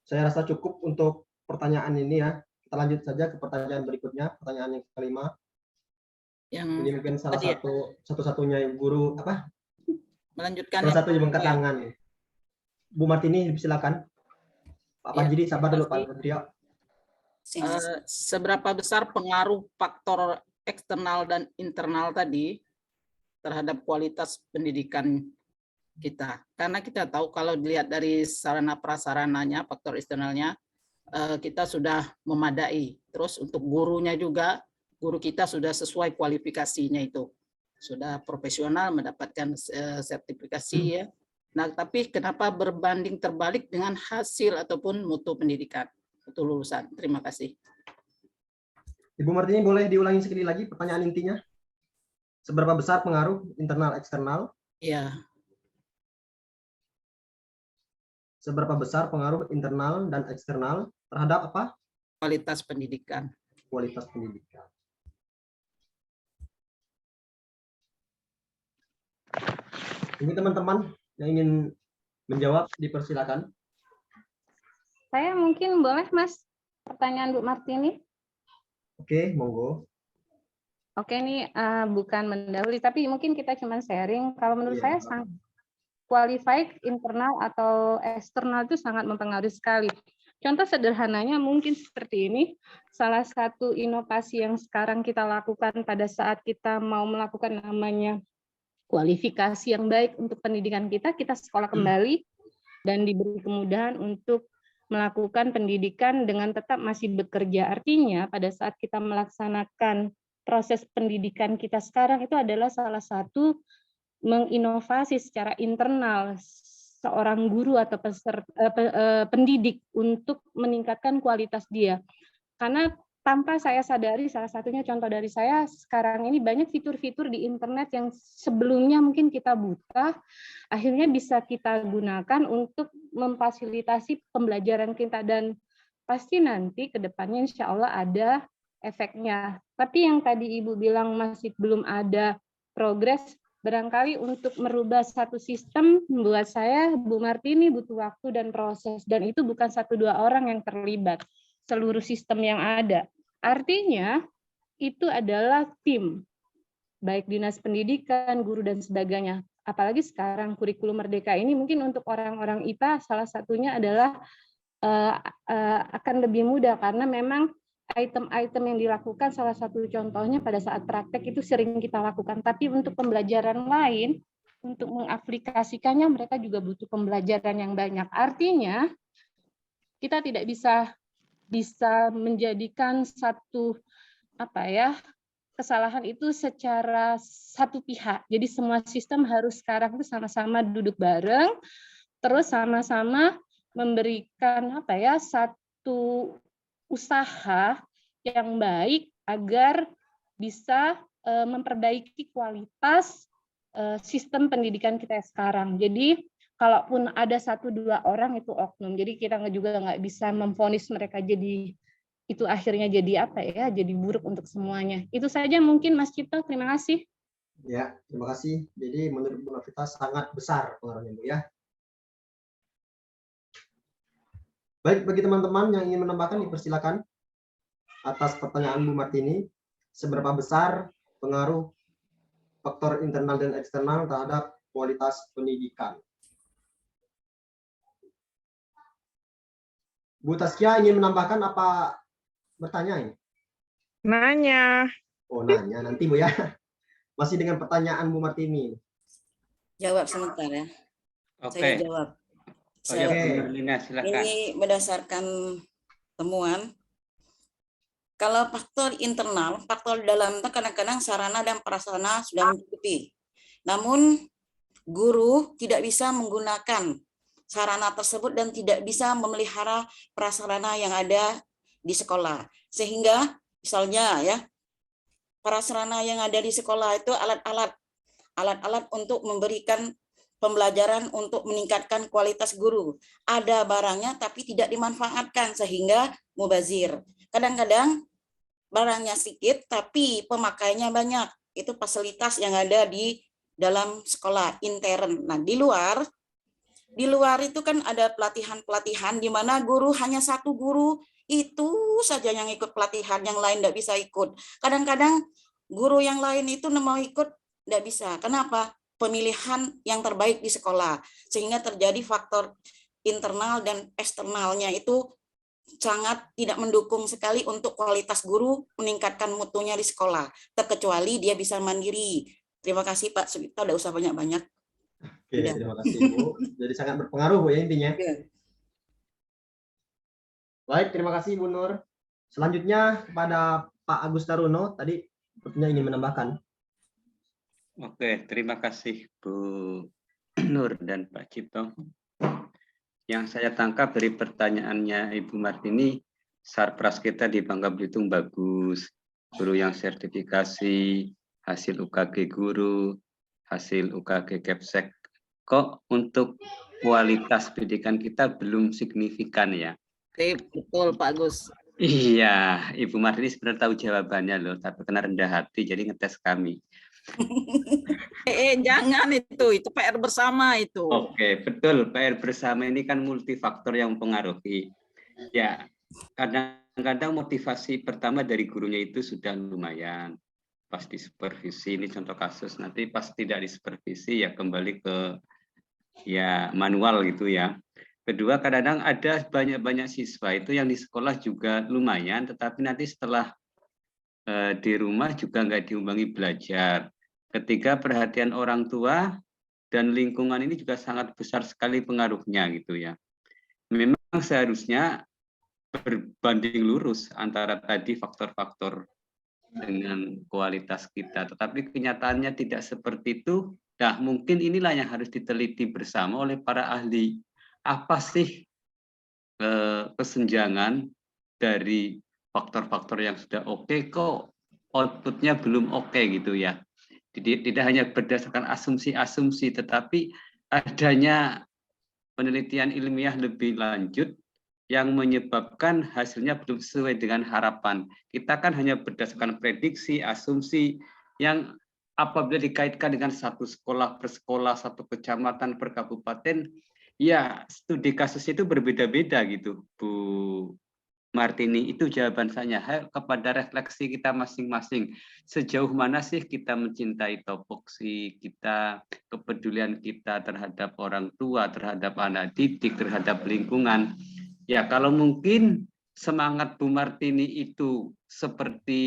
Saya rasa cukup untuk pertanyaan ini ya. Kita lanjut saja ke pertanyaan berikutnya, pertanyaan yang kelima. Ini mungkin salah satu-satunya guru apa? Melanjutkan. Salah satu yang angkat tangan. Bu Martini, silakan. Pak Fajri, sabar dulu Pak Fajri. Seberapa besar pengaruh faktor eksternal dan internal tadi terhadap kualitas pendidikan kita? Karena kita tahu kalau dilihat dari sarana prasarananya, faktor eksternalnya, kita sudah memadai. Terus untuk gurunya juga, guru kita sudah sesuai kualifikasinya itu. Sudah profesional, mendapatkan sertifikasi ya. Nah, tapi kenapa berbanding terbalik dengan hasil ataupun mutu pendidikan, mutu lulusan? Terima kasih. Ibu Martini boleh diulangi sekali lagi pertanyaan intinya? Seberapa besar pengaruh internal eksternal? Iya. Seberapa besar pengaruh internal dan eksternal terhadap apa? Kualitas pendidikan. Kualitas pendidikan. Ini teman-teman yang ingin menjawab, dipersilakan. Saya mungkin boleh Mas pertanyaan Bu Martini? Oke, monggo. Oke, ini bukan mendahului, tapi mungkin kita cuma sharing. Kalau menurut saya sangat qualified internal atau eksternal itu sangat mempengaruhi sekali. Contoh sederhananya mungkin seperti ini, salah satu inovasi yang sekarang kita lakukan pada saat kita mau melakukan namanya kualifikasi yang baik untuk pendidikan kita sekolah kembali dan diberi kemudahan untuk melakukan pendidikan dengan tetap masih bekerja. Artinya pada saat kita melaksanakan proses pendidikan kita sekarang itu adalah salah satu menginovasi secara internal seorang guru atau pendidik untuk meningkatkan kualitas dia. Karena tanpa saya sadari, salah satunya contoh dari saya, sekarang ini banyak fitur-fitur di internet yang sebelumnya mungkin kita buta, akhirnya bisa kita gunakan untuk memfasilitasi pembelajaran kita, dan pasti nanti ke depannya insya Allah ada efeknya. Tapi yang tadi Ibu bilang masih belum ada progres, barangkali untuk merubah satu sistem, buat saya, Bu Martini, butuh waktu dan proses. Dan itu bukan 1-2 orang yang terlibat, seluruh sistem yang ada. Artinya, itu adalah tim, baik dinas pendidikan, guru, dan sebagainya. Apalagi sekarang kurikulum merdeka ini mungkin untuk orang-orang IPA salah satunya adalah akan lebih mudah, karena memang item-item yang dilakukan, salah satu contohnya pada saat praktek itu sering kita lakukan. Tapi untuk pembelajaran lain, untuk mengaplikasikannya mereka juga butuh pembelajaran yang banyak. Artinya, kita tidak bisa menjadikan satu kesalahan itu secara satu pihak. Jadi semua sistem harus sekarang itu sama-sama duduk bareng, terus sama-sama memberikan satu usaha yang baik agar bisa memperbaiki kualitas sistem pendidikan kita sekarang. Jadi kalaupun ada 1-2 orang itu oknum, jadi kita juga nggak bisa memvonis mereka jadi itu akhirnya jadi jadi buruk untuk semuanya. Itu saja mungkin Mas Cipto, terima kasih. Ya, terima kasih. Jadi menurut Bu Novita sangat besar pengaruhnya, Bu, ya. Baik, bagi teman-teman yang ingin menambahkan, dipersilakan. Atas pertanyaan Bu Martini, seberapa besar pengaruh faktor internal dan eksternal terhadap kualitas pendidikan? Bu Taskia ingin menambahkan apa bertanya ini? Nanya. Oh, nanya. Nanti, Bu, ya. Masih dengan pertanyaan Bu Martini. Jawab sebentar ya. Oke. Saya jawab. Silakan. Ini berdasarkan temuan. Kalau faktor internal, faktor dalam itu kadang-kadang sarana dan prasarana sudah mencukupi. Namun guru tidak bisa menggunakan sarana tersebut dan tidak bisa memelihara prasarana yang ada di sekolah. Sehingga misalnya ya, prasarana yang ada di sekolah itu alat-alat untuk memberikan pembelajaran untuk meningkatkan kualitas guru. Ada barangnya tapi tidak dimanfaatkan sehingga mubazir. Kadang-kadang barangnya sedikit tapi pemakainya banyak. Itu fasilitas yang ada di dalam sekolah intern. Nah, di luar itu kan ada pelatihan-pelatihan di mana guru hanya 1 guru itu saja yang ikut pelatihan, yang lain tidak bisa ikut. Kadang-kadang guru yang lain itu mau ikut tidak bisa. Kenapa? Pemilihan yang terbaik di sekolah, sehingga terjadi faktor internal dan eksternalnya itu sangat tidak mendukung sekali untuk kualitas guru meningkatkan mutunya di sekolah, terkecuali dia bisa mandiri. Terima kasih Pak Sugito, tidak usah banyak-banyak. Oke, terima kasih Bu. Jadi sangat berpengaruh Bu ya intinya. Baik, terima kasih Bu Nur. Selanjutnya kepada Pak Agus Taruno, tadi sepertinya ingin menambahkan. Oke, terima kasih Bu Nur dan Pak Cipto. Yang saya tangkap dari pertanyaannya Ibu Martini, sarpras kita di Bangka Belitung bagus, guru yang sertifikasi, hasil UKG guru, hasil UKG Kepsek. Kok untuk kualitas pendidikan kita belum signifikan ya? Betul Pak Agus. Iya, Ibu Martini sebenarnya tahu jawabannya loh, tapi kena rendah hati jadi ngetes kami. Jangan itu PR bersama itu. Oke, betul. PR bersama ini kan multifaktor yang mempengaruhi. Ya, kadang-kadang motivasi pertama dari gurunya itu sudah lumayan. Pas di supervisi, ini contoh kasus, nanti pas tidak di supervisi ya kembali ke ya manual gitu ya. Kedua, kadang-kadang ada banyak-banyak siswa itu yang di sekolah juga lumayan, tetapi nanti setelah di rumah juga nggak diimbangi belajar. Ketiga, perhatian orang tua dan lingkungan ini juga sangat besar sekali pengaruhnya gitu ya. Memang seharusnya berbanding lurus antara tadi faktor-faktor dengan kualitas kita, tetapi kenyataannya tidak seperti itu Nah, mungkin inilah yang harus diteliti bersama oleh para ahli. Apa sih kesenjangan dari faktor-faktor yang sudah oke kok outputnya belum oke gitu ya. Tidak hanya berdasarkan asumsi-asumsi, tetapi adanya penelitian ilmiah lebih lanjut yang menyebabkan hasilnya belum sesuai dengan harapan. Kita kan hanya berdasarkan prediksi, asumsi yang apabila dikaitkan dengan satu sekolah per sekolah, satu kecamatan per kabupaten, ya studi kasus itu berbeda-beda gitu, Bu Martini. Itu jawaban saya kepada refleksi kita masing-masing. Sejauh mana sih kita mencintai topoksi kita, kepedulian kita terhadap orang tua, terhadap anak didik, terhadap lingkungan. Ya kalau mungkin semangat Bu Martini itu seperti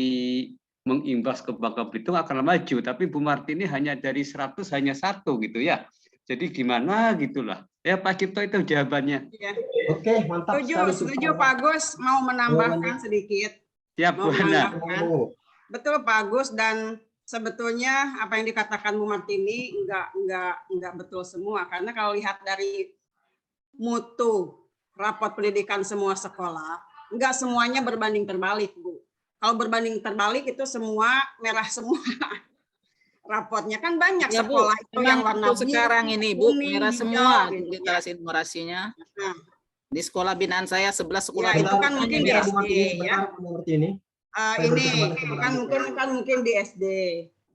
mengimbas ke Bangka Belitung akan maju, tapi Bu Martini hanya dari 100 hanya 1 gitu ya. Jadi gimana gitulah. Ya Pak Cipto itu jawabannya. Ya. Oke, mantap sekali. Setuju Pak Agus, mau menambahkan sedikit. Siap, Mau Bu Hana. menambahkan. Betul Pak Agus, dan sebetulnya apa yang dikatakan Bu Martini enggak betul semua, karena kalau lihat dari mutu rapot pendidikan semua sekolah, enggak semuanya berbanding terbalik, Bu. Kalau berbanding terbalik itu semua merah semua. Rapotnya kan banyak Ya, Bu, sekolah itu yang memang warna untuk sekarang biru, ini Bu kuning, merah hijau, semua gitu, literasi numerasinya. Nah, Di sekolah binaan saya 11 sekolah ya, itu kan binaan mungkin di merah. SD ya. Ini Kan mungkin di SD.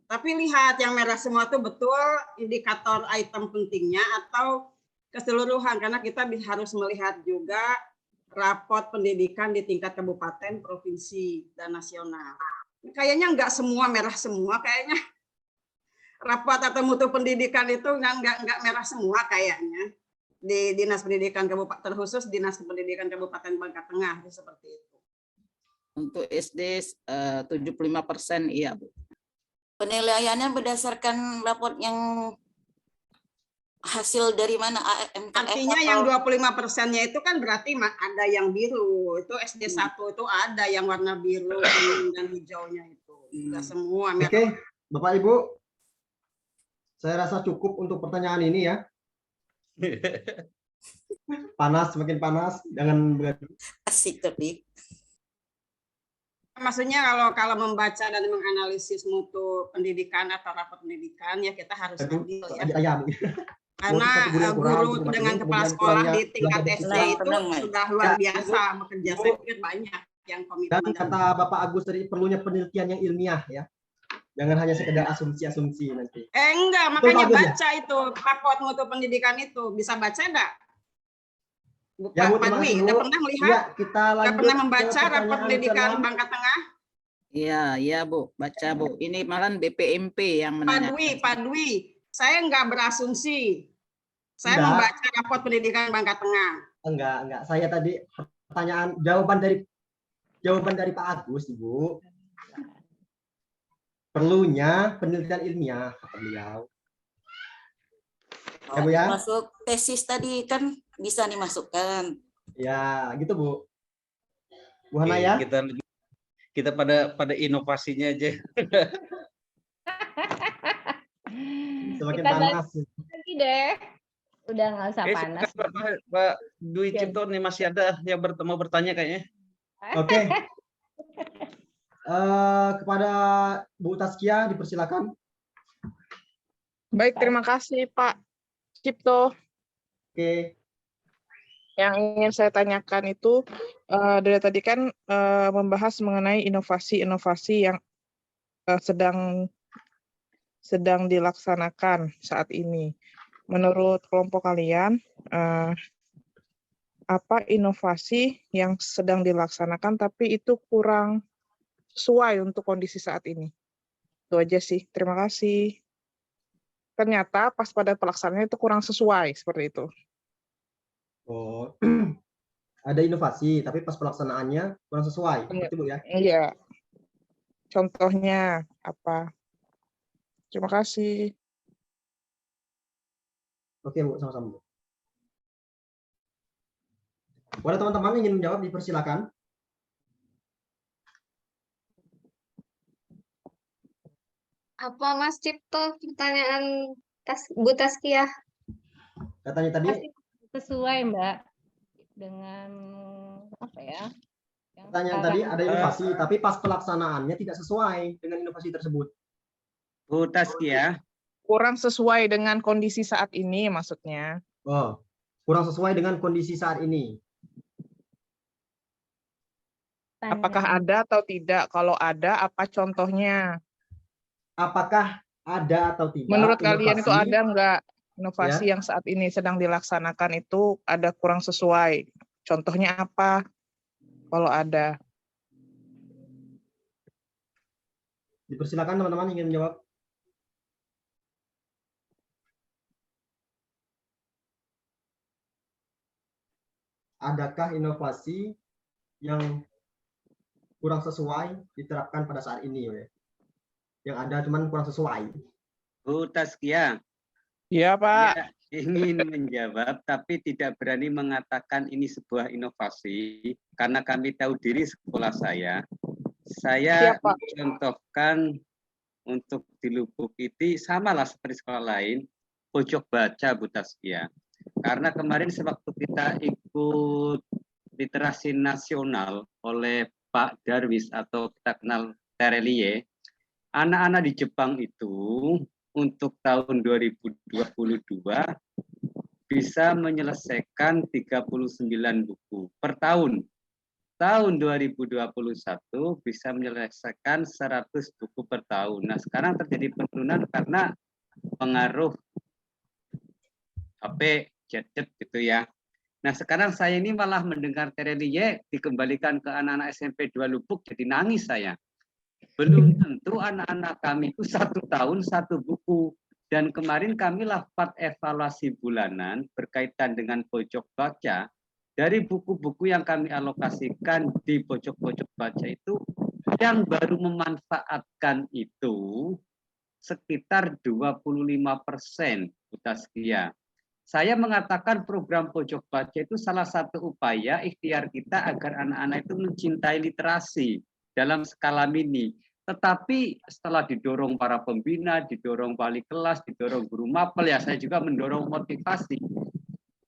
Tapi lihat yang merah semua itu betul indikator item pentingnya atau keseluruhan, karena kita harus melihat juga rapot pendidikan di tingkat kabupaten, provinsi, dan nasional. Kayaknya nggak semua merah semua, kayaknya rapot atau mutu pendidikan itu nggak merah semua kayaknya. Di Dinas Pendidikan Kabupaten, terkhusus Dinas Pendidikan Kabupaten Bangka Tengah, seperti itu. Untuk SD 75% iya, Bu. Penilaiannya berdasarkan raport yang hasil dari mana? Artinya yang 25%-nya itu kan berarti ada yang biru. Itu SD 1 itu ada yang warna biru, kuning, dan hijaunya itu. Enggak semua. Oke, Bapak Ibu. Saya rasa cukup untuk pertanyaan ini ya. Panas, semakin panas. Jangan begitu. Asik tapi. Maksudnya kalau membaca dan menganalisis mutu pendidikan atau rapot pendidikan ya kita harus adil ya. Karena guru dengan kepala sekolah di tingkat SD itu sudah luar biasa bekerja. Saya pikir banyak yang komitmen. Dan kata Bapak Agus tadi perlunya penelitian yang ilmiah ya. Jangan hanya sekedar asumsi-asumsi nanti. Enggak, makanya baca itu rapot mutu pendidikan itu. Bisa baca enggak? Ya, Bu, Pak Dwi, udah pernah melihat? Ya, kita udah pernah membaca rapot pendidikan Bangka Tengah? Iya, Bu, baca Bu. Ini malah BPMP yang menanyakan. Pak Dwi, saya enggak berasumsi. Saya Enggak. membaca rapot pendidikan Bangka Tengah. Enggak. Saya tadi pertanyaan jawaban dari Pak Agus, Ibu. Perlunya penelitian ilmiah kata beliau. Ya, Bu ya. Masuk tesis tadi kan bisa dimasukkan. Ya, gitu Bu. Bu Hana ya. Kita pada inovasinya aja. Semakin Kita panas. lagi deh. Udah nggak usah panas. Pak Dwi Cipto nih masih ada yang mau bertanya kayaknya. Oke. Kepada Bu Taskia dipersilakan. Baik, terima kasih Pak Cipto. Oke. Yang ingin saya tanyakan itu dari tadi kan membahas mengenai inovasi-inovasi yang sedang dilaksanakan saat ini. Menurut kelompok kalian, apa inovasi yang sedang dilaksanakan tapi itu kurang sesuai untuk kondisi saat ini? Itu aja sih. Terima kasih. Ternyata pas pada pelaksanaannya itu kurang sesuai seperti itu. Oh, ada inovasi, tapi pas pelaksanaannya kurang sesuai, seperti Bu ya? Iya. Contohnya apa? Terima kasih. Oke Bu, sama-sama Bu. Boleh teman-teman ingin menjawab, dipersilakan. Apa Mas Cipto pertanyaan Bu Taskia. Katanya tadi Pasti sesuai Mbak dengan apa ya? pertanyaan tadi ada inovasi, tapi pas pelaksanaannya tidak sesuai dengan inovasi tersebut. Bu Taskia. Kurang sesuai dengan kondisi saat ini maksudnya. Oh, kurang sesuai dengan kondisi saat ini. Apakah ada atau tidak? Kalau ada, apa contohnya? Apakah ada atau tidak? Menurut kalian itu ada nggak inovasi Ya. yang saat ini sedang dilaksanakan itu ada kurang sesuai? Contohnya apa? Kalau ada. Dipersilakan teman-teman ingin menjawab. Adakah inovasi yang kurang sesuai diterapkan pada saat ini? Yang ada cuman kurang sesuai. Bu Taskia. Iya, Pak. Ya, ingin menjawab, tapi tidak berani mengatakan ini sebuah inovasi, karena kami tahu diri sekolah saya. Saya mencontohkan untuk di Lubuk itu samalah seperti sekolah lain, pojok baca Bu Taskia. Karena kemarin sewaktu kita ikut literasi nasional oleh Pak Darwis atau kita kenal Terelie, anak-anak di Jepang itu untuk tahun 2022 bisa menyelesaikan 39 buku per tahun. Tahun 2021 bisa menyelesaikan 100 buku per tahun. Nah, sekarang terjadi penurunan karena pengaruh HP, gadget gitu ya. Nah, sekarang saya ini malah mendengar Terelie dikembalikan ke anak-anak SMP 2 Lubuk, jadi nangis saya. Belum tentu anak-anak kami itu 1 tahun 1 buku. Dan kemarin kami lakukan evaluasi bulanan berkaitan dengan pojok baca. Dari buku-buku yang kami alokasikan di pojok-pojok baca itu, yang baru memanfaatkan itu sekitar 25%, Bu Taskia. Saya mengatakan program pojok baca itu salah satu upaya ikhtiar kita agar anak-anak itu mencintai literasi dalam skala mini. Tetapi setelah didorong para pembina, didorong wali kelas, didorong guru mapel, ya saya juga mendorong motivasi.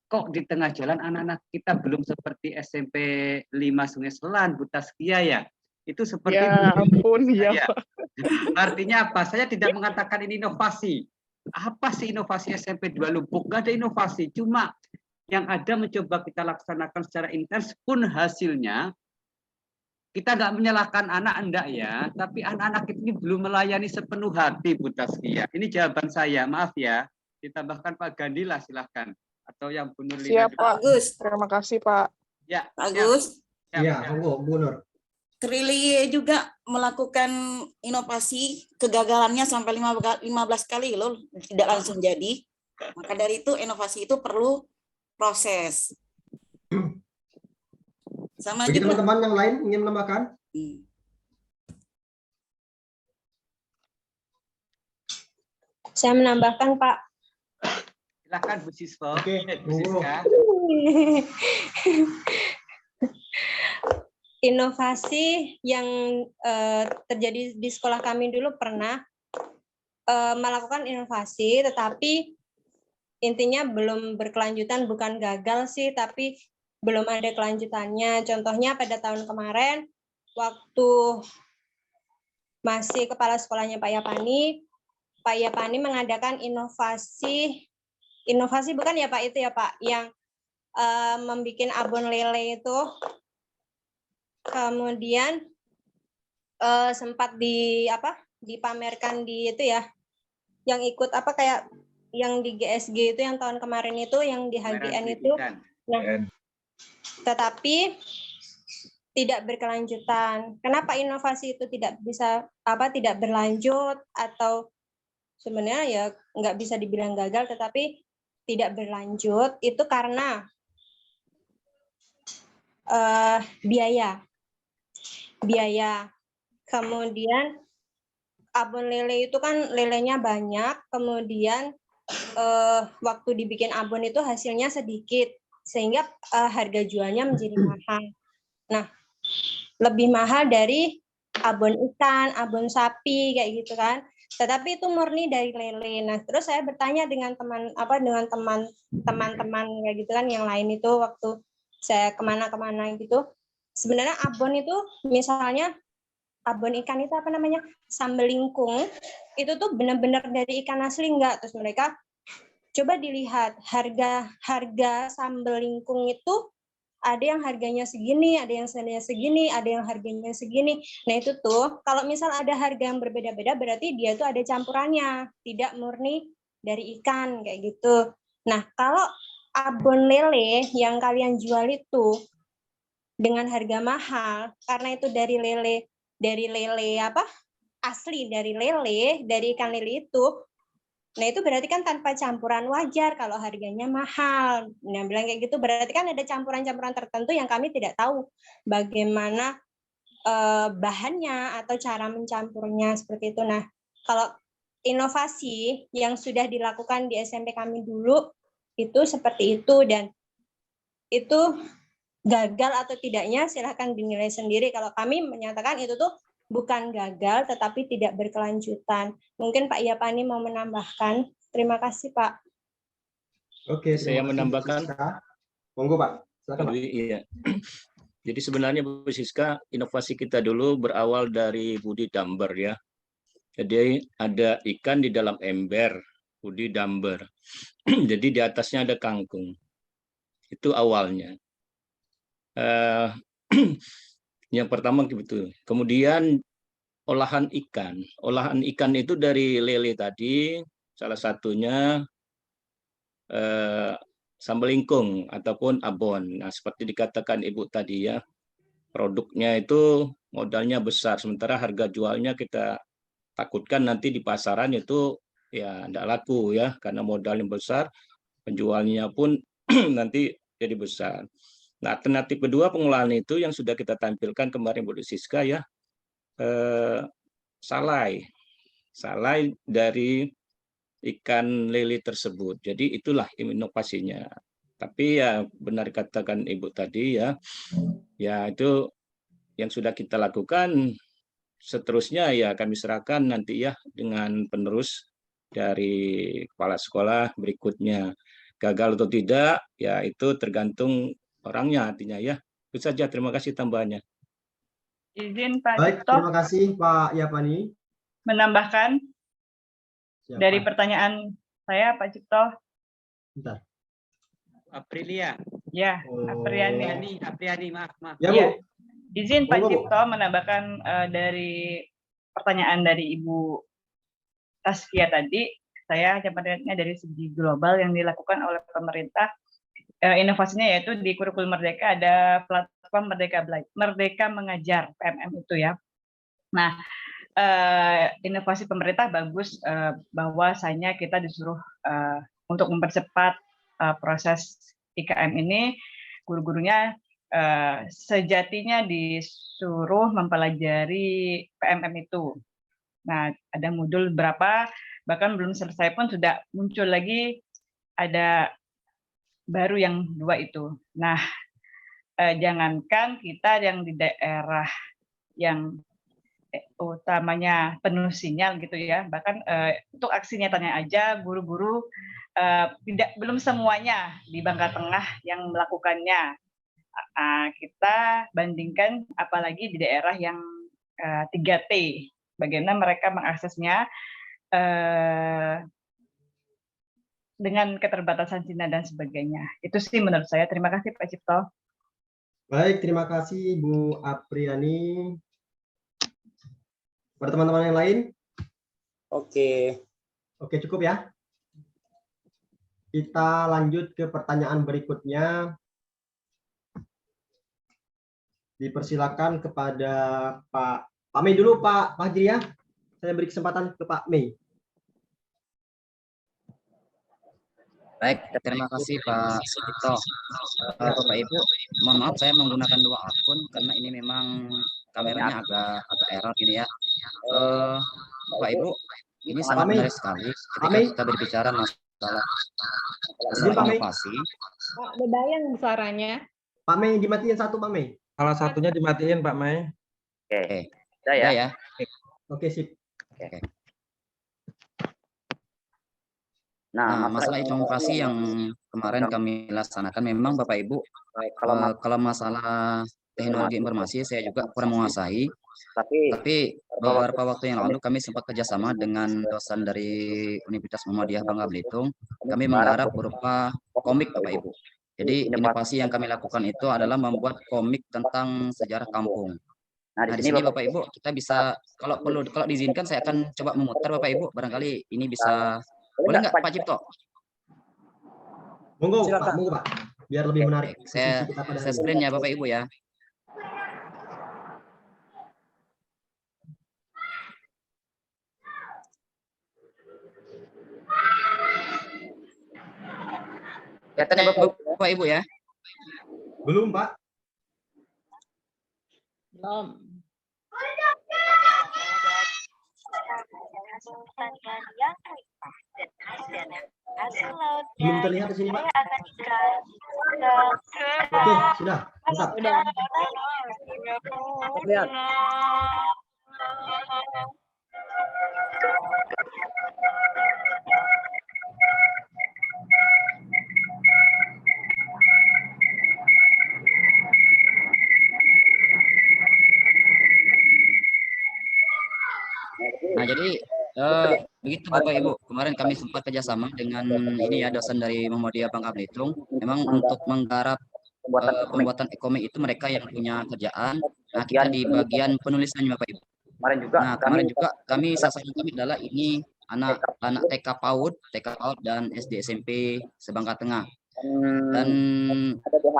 Kok di tengah jalan anak-anak kita belum seperti SMP 5 Sungai Selan, Bu Taskia ya? Itu seperti ya ampun ya. Artinya apa? Saya tidak mengatakan ini inovasi. Apa sih inovasi SMP 2 Lubuk? Nggak ada inovasi. Cuma yang ada mencoba kita laksanakan secara intens pun hasilnya kita nggak menyalahkan anak enggak ya, tapi anak-anak ini belum melayani sepenuh hati Bu Taskia. Ini jawaban saya, maaf ya. Ditambahkan Pak Gandila silahkan. Atau yang Bu Nurlina. Siap Pak. Terima kasih Pak. Ya. Bagus. Iya, Bu Nur. Terelie juga melakukan inovasi, kegagalannya sampai 15 kali loh, tidak langsung jadi. Maka dari itu inovasi itu perlu proses. Sama bagi juga teman-teman yang lain ingin menambahkan? Saya menambahkan, Pak. Silakan Bu Siswa. Oke, Bu Siska. Inovasi yang terjadi di sekolah kami dulu pernah melakukan inovasi, tetapi intinya belum berkelanjutan, bukan gagal sih, tapi belum ada kelanjutannya. Contohnya pada tahun kemarin, waktu masih kepala sekolahnya Pak Yapani mengadakan inovasi bukan ya Pak, itu ya Pak, yang membuat abon lele itu. Kemudian sempat dipamerkan di itu ya, yang ikut apa kayak yang di GSG itu yang tahun kemarin itu yang di HGN itu. Nah, tetapi tidak berkelanjutan. Kenapa inovasi itu tidak berlanjut atau sebenarnya ya nggak bisa dibilang gagal, tetapi tidak berlanjut itu karena biaya. Kemudian abon lele itu kan lelenya banyak, kemudian waktu dibikin abon itu hasilnya sedikit, sehingga harga jualnya menjadi mahal. Nah, lebih mahal dari abon ikan, abon sapi kayak gitu kan. tetapi itu murni dari lele. Nah, terus saya bertanya dengan teman-teman kayak gitu kan yang lain itu waktu saya kemana-kemana gitu. Sebenarnya abon itu misalnya abon ikan itu apa namanya, sambal lingkung itu tuh benar-benar dari ikan asli enggak? Terus mereka coba dilihat harga sambal lingkung itu ada yang harganya segini, ada yang segini, ada yang harganya segini. Nah itu tuh kalau misal ada harga yang berbeda-beda berarti dia tuh ada campurannya, tidak murni dari ikan kayak gitu. Nah kalau abon lele yang kalian jual itu dengan harga mahal karena itu dari lele asli dari lele, dari ikan lele itu. Nah, itu berarti kan tanpa campuran wajar kalau harganya mahal. Nah, bilang kayak gitu berarti kan ada campuran-campuran tertentu yang kami tidak tahu bagaimana bahannya atau cara mencampurnya seperti itu. Nah, kalau inovasi yang sudah dilakukan di SMP kami dulu itu seperti itu, dan itu gagal atau tidaknya silahkan dinilai sendiri. Kalau kami menyatakan itu tuh bukan gagal, tetapi tidak berkelanjutan. Mungkin Pak Yapani mau menambahkan. Terima kasih, Pak. Oke, saya menambahkan. Monggo, Pak. Silakan, Pak. Iya. Jadi sebenarnya Bu Siska, inovasi kita dulu berawal dari Budi Damber ya. Jadi ada ikan di dalam ember, Budi Damber. Jadi di atasnya ada kangkung. Itu awalnya. Yang pertama gitu. Kemudian olahan ikan. Olahan ikan itu dari lele tadi, salah satunya sambal lingkung ataupun abon. Nah, seperti dikatakan Ibu tadi ya, produknya itu modalnya besar, sementara harga jualnya kita takutkan nanti di pasaran itu ya tidak laku ya, karena modalnya besar, penjualnya pun nanti jadi besar. Nah, alternatif kedua pengolahan itu yang sudah kita tampilkan kemarin Bu Siska ya, salai dari ikan lele tersebut. Jadi itulah inovasinya. Tapi ya benar katakan Ibu tadi ya, ya itu yang sudah kita lakukan. Seterusnya ya kami serahkan nanti ya dengan penerus dari kepala sekolah berikutnya. Gagal atau tidak ya itu tergantung orangnya artinya ya. Itu saja, terima kasih tambahannya. Izin Pak Baik, Cipto terima kasih Pak Yapani. menambahkan Siapa? dari pertanyaan saya Pak Cipto. Bentar. Aprilia. Ya, Apriani, maaf. Ya, Bu. Ya. Izin Pak Monggo, Bu. Cipto menambahkan dari pertanyaan dari Ibu Taskia tadi, saya hanya melihatnya dari segi global yang dilakukan oleh pemerintah. Inovasinya yaitu di kurikulum Merdeka ada platform Merdeka Mengajar PMM itu ya. Nah, inovasi pemerintah bagus, bahwasanya kita disuruh untuk mempercepat proses IKM ini, guru-gurunya sejatinya disuruh mempelajari PMM itu. Nah, ada modul berapa, bahkan belum selesai pun sudah muncul lagi ada baru yang 2 itu. Nah, jangankan kita yang di daerah yang utamanya penuh sinyal gitu ya, bahkan untuk aksi nyatanya aja guru-guru belum semuanya di Bangka Tengah yang melakukannya. Kita bandingkan apalagi di daerah yang 3T, bagaimana mereka mengaksesnya dengan keterbatasan sinyal dan sebagainya. Itu sih menurut saya. Terima kasih Pak Cipto. Baik, terima kasih Bu Apriani. Pada teman-teman yang lain? Oke, cukup ya. Kita lanjut ke pertanyaan berikutnya. Dipersilakan kepada Pak Mei dulu, Pak Fajri ya. Saya beri kesempatan ke Pak Mei. Baik, terima kasih Pak Cipto. Bapak Ibu, mohon maaf saya menggunakan 2 akun karena ini memang kameranya agak error gini ya. Bapak Ibu, ini sangat menarik sekali ketika kita berbicara masalah inovasi. Pak, bebayang suaranya. Pak Mei dimatiin satu, Pak Mei. Salah satunya dimatiin Pak Mei. Oke, ya. Oke, sip. Oke. Nah, masalah inovasi yang kemarin kami laksanakan memang Bapak Ibu, kalau masalah teknologi informasi saya juga kurang menguasai, tapi beberapa waktu yang lalu kami sempat kerjasama dengan dosen dari Universitas Muhammadiyah Bangka Belitung, kami menggarap berupa komik Bapak Ibu. Jadi inovasi yang kami lakukan itu adalah membuat komik tentang sejarah kampung. Nah, di sini Bapak Ibu kita bisa, kalau diizinkan saya akan coba memutar Bapak Ibu, barangkali ini bisa, boleh nggak Pak Cipto? Monggo Pak, monggo Pak. Biar lebih menarik Saya diskusi kita pada hari ini. screen ya Bapak Ibu ya. Kelihatan ya Bapak Ibu ya? Belum Pak. Belum. Belum terlihat di sini Pak. Oke, sudah. Mantap. Lihat. Nah, jadi begitu Bapak Ibu, kemarin kami sempat kerjasama dengan ini ya dosen dari Muhammadiyah Bangka Belitung. Memang untuk menggarap pembuatan komik itu mereka yang punya kerjaan. Nah, kita di bagian penulisannya Bapak Ibu. Nah, kemarin juga kami sasaran kami adalah ini anak TK PAUD dan SD SMP Sebangka Tengah. Dan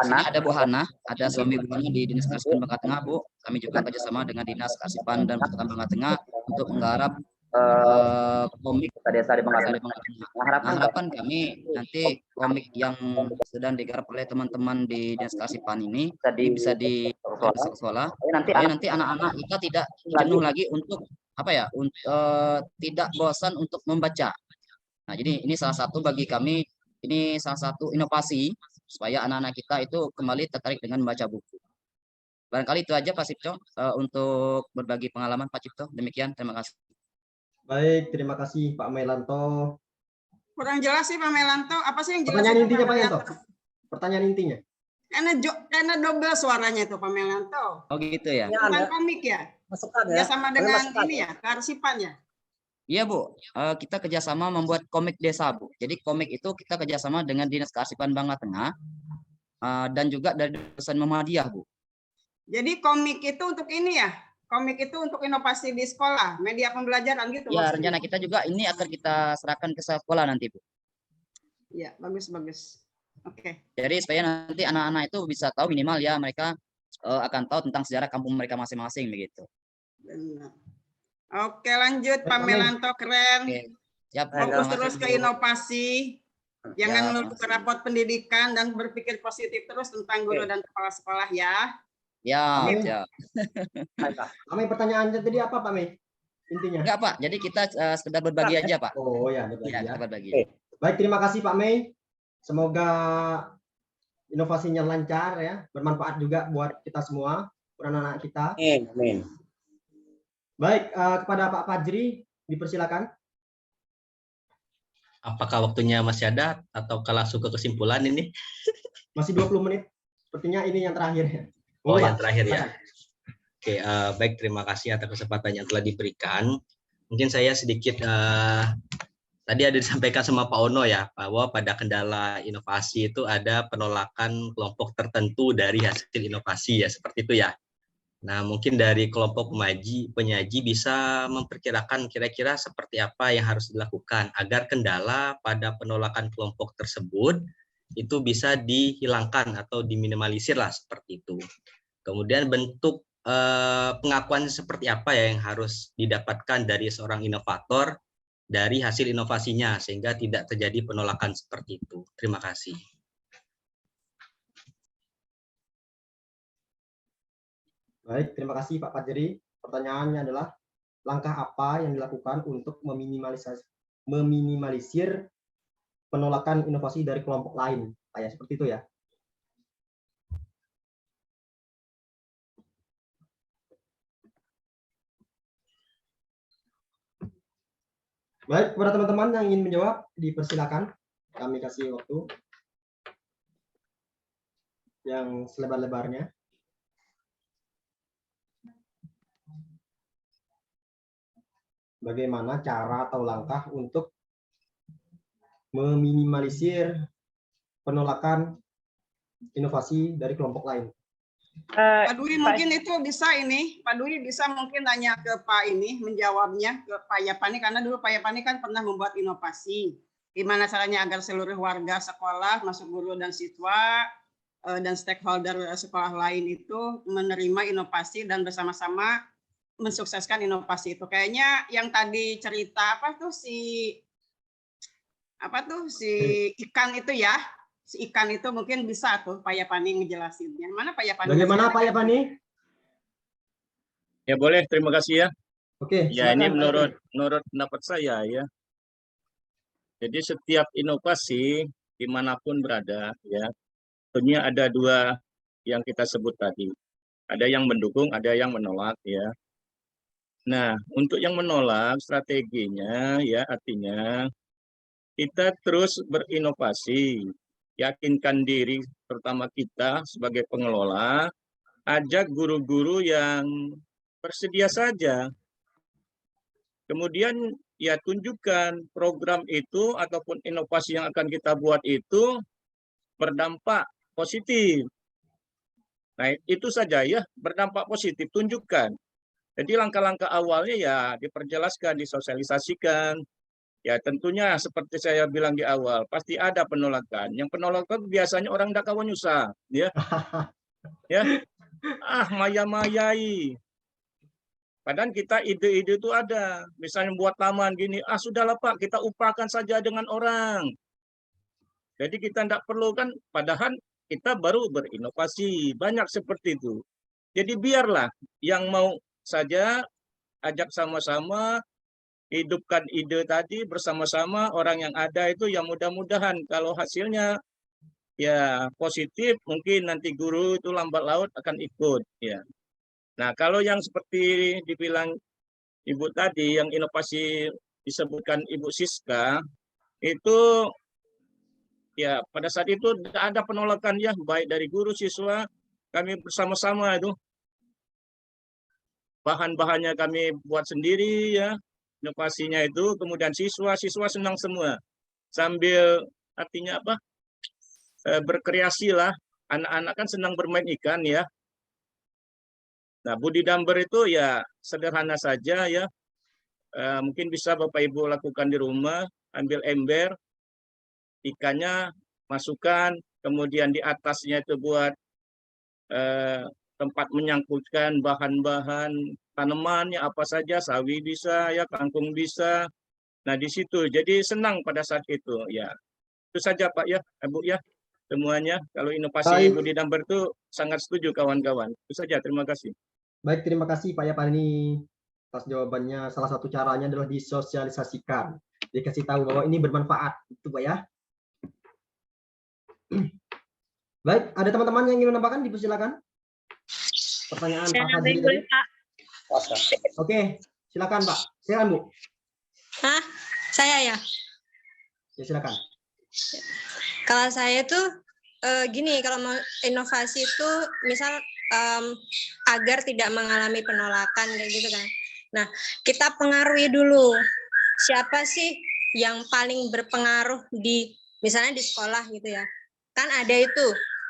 sini ada Bu Hana, ada suami Bu Hana di Dinas Kearsipan Bangka Tengah, Bu. Kami juga kerjasama dengan Dinas Kearsipan dan Persatuan Bangka Tengah untuk menggarap komik desa di Bangka Tengah. Nah, harapan kami nanti komik yang sedang digarap oleh teman-teman di Dinas Kearsipan ini bisa di sekolah, supaya nanti anak-anak kita tidak jenuh lagi untuk apa ya, tidak bosan untuk membaca. Nah, jadi ini salah satu bagi kami, ini salah satu inovasi supaya anak-anak kita itu kembali tertarik dengan membaca buku. Barangkali itu aja Pak Cipto untuk berbagi pengalaman Pak Cipto. Demikian, terima kasih. Baik, terima kasih Pak Melanto. Kurang jelas sih Pak Melanto. Apa sih yang jelas? Pertanyaan intinya Pak Melanto. Pertanyaan intinya. Karena double suaranya itu Pak Melanto. Oh gitu ya. Bukan komik ya? Masukkan ya. Ya sama dengan ini ya, kearsipan ya. Iya Bu, kita kerjasama membuat komik desa Bu. Jadi komik itu kita kerjasama dengan Dinas Kearsipan Bangka Tengah dan juga dari dosen Muhammadiyah Bu. Jadi komik itu untuk ini ya? Komik itu untuk inovasi di sekolah, media pembelajaran gitu. Ya, maksudnya. rencana kita juga ini akan kita serahkan ke sekolah nanti Bu. Iya, bagus. Oke. Jadi supaya nanti anak-anak itu bisa tahu minimal ya mereka akan tahu tentang sejarah kampung mereka masing-masing begitu. Benar. Oke, lanjut Pak Melanto, keren. Oke. Siap. Fokus terus ke inovasi. Jangan Ya. melulu ke rapot pendidikan dan berpikir positif terus tentang guru dan kepala sekolah ya. Ya, Amin. ya. Kami pertanyaannya tadi apa Pak Mei? Intinya. Enggak Pak, jadi kita sekedar berbagi aja Pak. Oh ya, berbagi Iya, ya. kita berbagi. Baik, terima kasih Pak Mei. Semoga inovasinya lancar ya, bermanfaat juga buat kita semua, anak-anak kita. Amin. Baik, kepada Pak Fajri dipersilakan. Apakah waktunya masih ada atau langsung ke kesimpulan ini? Masih 20 menit. Sepertinya ini yang terakhir ya. Oh, Pak. yang terakhir ya. Oke, baik, terima kasih atas kesempatan yang telah diberikan. Mungkin saya sedikit tadi ada disampaikan sama Pak Ono ya, bahwa pada kendala inovasi itu ada penolakan kelompok tertentu dari hasil inovasi ya, seperti itu ya. Nah, mungkin dari kelompok penyaji bisa memperkirakan kira-kira seperti apa yang harus dilakukan agar kendala pada penolakan kelompok tersebut itu bisa dihilangkan atau diminimalisir lah seperti itu. Kemudian bentuk pengakuan seperti apa ya yang harus didapatkan dari seorang inovator dari hasil inovasinya sehingga tidak terjadi penolakan seperti itu. Terima kasih. Baik, terima kasih Pak Fajri. Pertanyaannya adalah langkah apa yang dilakukan untuk meminimalisir penolakan inovasi dari kelompok lain? Kayak seperti itu ya. Baik, kepada teman-teman yang ingin menjawab, dipersilakan. Kami kasih waktu yang selebar-lebarnya. Bagaimana cara atau langkah untuk meminimalisir penolakan inovasi dari kelompok lain? Pak Dwi mungkin itu bisa ini, Pak Dwi bisa mungkin tanya ke Pak ini, menjawabnya ke Pak Yapani, karena dulu Pak Yapani kan pernah membuat inovasi. Gimana caranya agar seluruh warga sekolah, masuk guru dan siswa, dan stakeholder sekolah lain itu menerima inovasi dan bersama-sama mensukseskan inovasi itu. Kayaknya yang tadi cerita apa tuh si ikan itu ya, si ikan itu mungkin bisa tuh Pak Yapani ngejelasinnya. Mana Pak Yapani? Bagaimana Pak Yapani? Ya boleh, terima kasih ya. Oke, ya ini silakan, menurut pendapat saya ya. Jadi setiap inovasi dimanapun berada ya, tentunya ada dua yang kita sebut tadi. Ada yang mendukung, ada yang menolak ya. Nah, untuk yang menolak strateginya ya artinya kita terus berinovasi, yakinkan diri terutama kita sebagai pengelola, ajak guru-guru yang bersedia saja. Kemudian ya tunjukkan program itu ataupun inovasi yang akan kita buat itu berdampak positif. Nah, itu saja ya, berdampak positif, tunjukkan. Jadi langkah-langkah awalnya ya diperjelaskan, disosialisasikan. Ya tentunya seperti saya bilang di awal, pasti ada penolakan. Yang penolakan biasanya orang tidak kawan nyusah, ya. Ya. Maya-mayai. Padahal kita ide-ide itu ada. Misalnya buat taman gini, sudahlah Pak, kita upakan saja dengan orang. Jadi kita tidak perlu kan, padahal kita baru berinovasi. Banyak seperti itu. Jadi biarlah yang mau saja ajak sama-sama, hidupkan ide tadi bersama-sama orang yang ada itu yang mudah-mudahan kalau hasilnya ya positif, mungkin nanti guru itu lambat laut akan ikut ya. Nah, kalau yang seperti dibilang Ibu tadi, yang inovasi disebutkan Ibu Siska, itu ya pada saat itu ada penolakan ya, baik dari guru, siswa, kami bersama-sama itu. Bahan-bahannya kami buat sendiri ya, inovasinya itu, kemudian siswa senang semua. Sambil artinya apa? Berkreasi lah, anak-anak kan senang bermain ikan ya. Nah, budidamber itu ya sederhana saja ya. Mungkin bisa Bapak Ibu lakukan di rumah, ambil ember, ikannya masukkan, kemudian di atasnya itu buat tempat menyangkutkan bahan-bahan tanamannya apa saja, sawi bisa ya, kangkung bisa. Nah, di situ jadi senang pada saat itu ya. Itu saja Pak ya, Ibu ya. Semuanya kalau inovasi budidamber itu sangat setuju kawan-kawan. Itu saja, terima kasih. Baik, terima kasih Pak Yapani atas jawabannya. Salah satu caranya adalah disosialisasikan. Dikasih tahu bahwa ini bermanfaat, itu Pak ya. Baik, ada teman-teman yang ingin menambahkan, dipersilakan. Pertanyaan Pak Fadli tadi. Oke, silakan Pak. Silakan Bu. Saya ya. Ya silakan. Kalau saya tuh gini, kalau mau inovasi itu misal agar tidak mengalami penolakan kayak gitu kan. Nah, kita pengaruhi dulu siapa sih yang paling berpengaruh di misalnya di sekolah gitu ya. Kan ada itu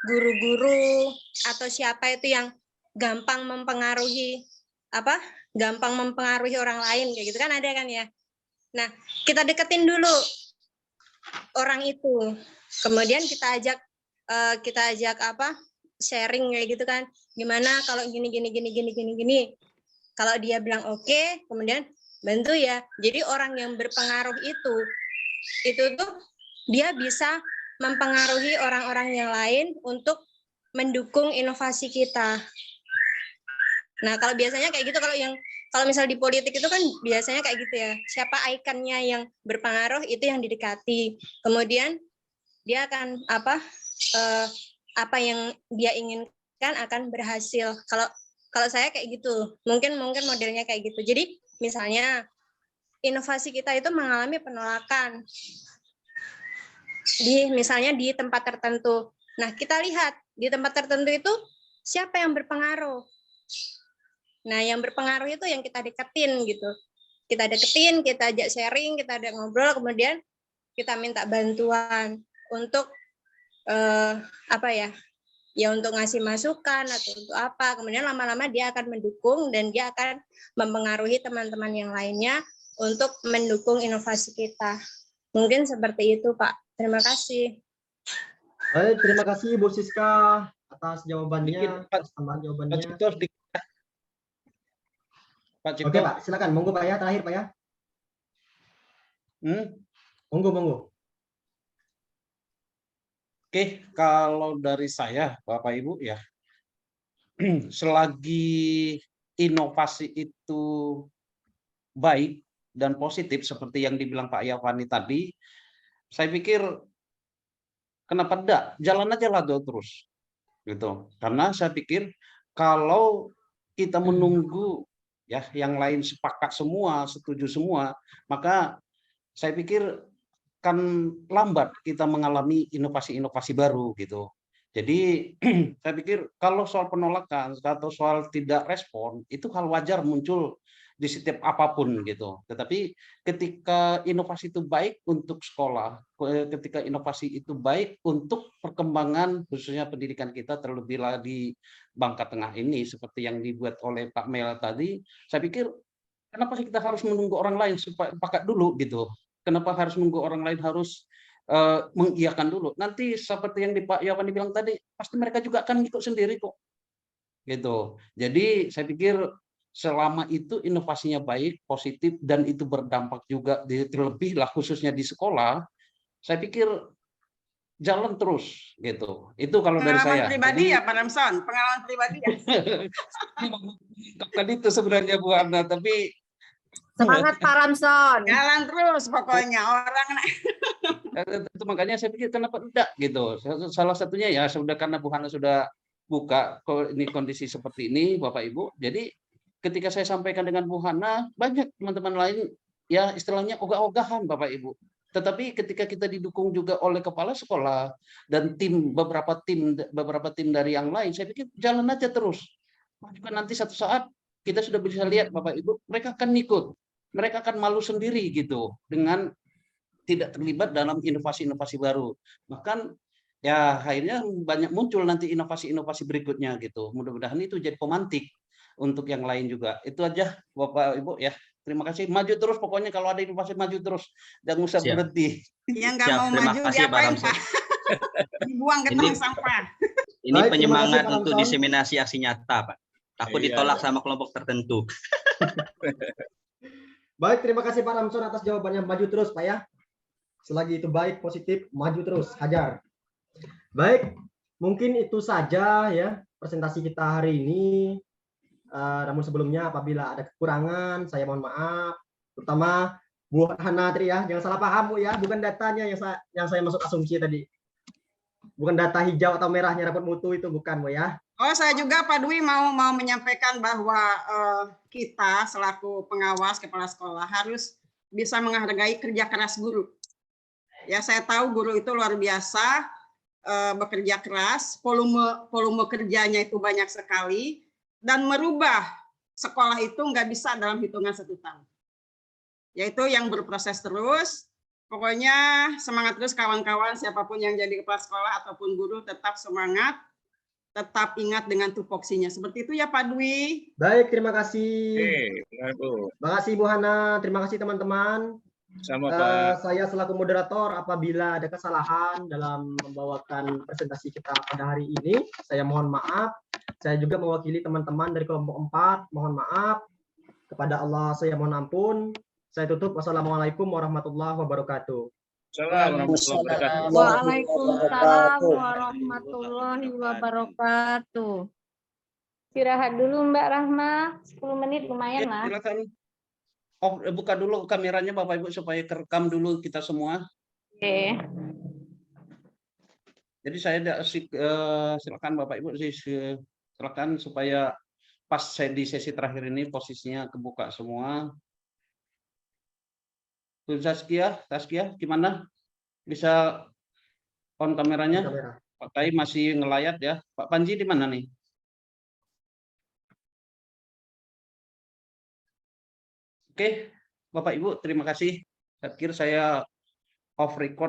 guru-guru atau siapa itu yang gampang mempengaruhi gampang mempengaruhi orang lain kayak gitu kan ada kan ya. Nah, kita deketin dulu orang itu. Kemudian kita ajak sharing kayak gitu kan. Gimana kalau gini. Kalau dia bilang oke, kemudian bantu ya. Jadi orang yang berpengaruh itu tuh dia bisa mempengaruhi orang-orang yang lain untuk mendukung inovasi kita. Nah, kalau biasanya kayak gitu, kalau misal di politik itu kan biasanya kayak gitu ya. Siapa ikonnya yang berpengaruh itu yang didekati. Kemudian dia akan apa yang dia inginkan akan berhasil. Kalau saya kayak gitu. Mungkin modelnya kayak gitu. Jadi misalnya inovasi kita itu mengalami penolakan misalnya di tempat tertentu. Nah, kita lihat di tempat tertentu itu siapa yang berpengaruh. Nah, yang berpengaruh itu yang kita deketin gitu. Kita deketin, kita ajak sharing, kita ajak ngobrol, kemudian kita minta bantuan untuk untuk ngasih masukan atau untuk apa. Kemudian lama-lama dia akan mendukung dan dia akan mempengaruhi teman-teman yang lainnya untuk mendukung inovasi kita. Mungkin seperti itu, Pak. Terima kasih. Baik, terima kasih Bu Siska atas jawabannya, tambahan jawabannya. Pak Cipto. Oke, Pak, silakan. Monggo Pak ya, terakhir Pak ya. Monggo. Oke, kalau dari saya, Bapak Ibu ya, selagi inovasi itu baik dan positif seperti yang dibilang Pak Yavani tadi, saya pikir kenapa enggak? Jalan aja lah terus, gitu. Karena saya pikir kalau kita menunggu ya yang lain sepakat semua, setuju semua, maka saya pikir kan lambat kita mengalami inovasi-inovasi baru gitu. Jadi saya pikir kalau soal penolakan atau soal tidak respon itu hal wajar muncul di setiap apapun gitu. Tetapi ketika inovasi itu baik untuk sekolah, ketika inovasi itu baik untuk perkembangan khususnya pendidikan kita terlebih di Bangka Tengah ini seperti yang dibuat oleh Pak Mel tadi, saya pikir kenapa sih kita harus menunggu orang lain supaya pakat dulu gitu. Kenapa harus menunggu orang lain harus mengiyakan dulu? Nanti seperti yang Pak Yavani bilang tadi, pasti mereka juga akan ikut sendiri kok. Gitu. Jadi saya pikir selama itu inovasinya baik, positif dan itu berdampak juga terlebih lah khususnya di sekolah, saya pikir jalan terus gitu. Itu kalau dari saya. Pengalaman pribadi jadi, ya Pak Ramson, pengalaman pribadi ya. Tadi itu sebenarnya Bu Ana, tapi Semangat Pak Ramson. Jalan terus pokoknya orang. Itu makanya saya pikir kenapa tidak gitu. Salah satunya ya sudah karena Bu Hana sudah buka ini kondisi seperti ini Bapak Ibu. Jadi ketika saya sampaikan dengan Bu Hana, banyak teman-teman lain ya istilahnya ogah-ogahan Bapak Ibu. Tetapi ketika kita didukung juga oleh kepala sekolah dan beberapa tim dari yang lain, saya pikir jalan aja terus. Juga nanti satu saat kita sudah bisa lihat Bapak Ibu, mereka akan ikut. Mereka akan malu sendiri gitu dengan tidak terlibat dalam inovasi-inovasi baru. Bahkan ya akhirnya banyak muncul nanti inovasi-inovasi berikutnya gitu. Mudah-mudahan itu jadi pemantik untuk yang lain juga. Itu aja Bapak Ibu ya. Terima kasih. Maju terus pokoknya kalau ada inovasi maju terus. Jangan usah berhenti. Yang nggak mau maju diapain Pak? Dibuang ke tong sampah. Ini penyemangat untuk diseminasi aksi nyata Pak. Takut ditolak sama kelompok tertentu. Baik, terima kasih Pak Ramson atas jawabannya. Maju terus Pak ya. Selagi itu baik, positif, maju terus, hajar. Baik, mungkin itu saja ya presentasi kita hari ini. Namun sebelumnya apabila ada kekurangan, saya mohon maaf. Terutama Bu Hana Tri ya, jangan salah paham Bu ya, bukan datanya yang saya masuk asumsi tadi. Bukan data hijau atau merahnya rapot mutu itu bukan Bu ya. Oh, saya juga Pak Dwi mau menyampaikan bahwa kita selaku pengawas kepala sekolah harus bisa menghargai kerja keras guru. Ya, saya tahu guru itu luar biasa bekerja keras, volume kerjanya itu banyak sekali dan merubah sekolah itu nggak bisa dalam hitungan 1 tahun. Yaitu yang berproses terus. Pokoknya semangat terus kawan-kawan, siapapun yang jadi kepala sekolah ataupun guru tetap semangat. Tetap ingat dengan tupoksinya. Seperti itu ya Pak Dwi. Baik, terima kasih. Terima kasih Bu Hana, terima kasih teman-teman. Sama Pak. Saya selaku moderator apabila ada kesalahan dalam membawakan presentasi kita pada hari ini, saya mohon maaf. Saya juga mewakili teman-teman dari kelompok 4, mohon maaf. Kepada Allah saya mohon ampun. Saya tutup. Wassalamualaikum warahmatullahi wabarakatuh. Waalaikumsalam warahmatullahi wabarakatuh. Istirahat dulu Mbak Rahma, 10 menit lumayan lah. Silakan. Oh, buka dulu kameranya Bapak Ibu supaya kerekam dulu kita semua. Oke. Jadi saya silakan Bapak Ibu silakan supaya pas saya di sesi terakhir ini posisinya kebuka semua. Bu Saskia, gimana? Bisa on kameranya? Pak Tai masih ngelayat ya. Pak Panji di mana nih? Oke, Bapak Ibu, terima kasih. Saya off record.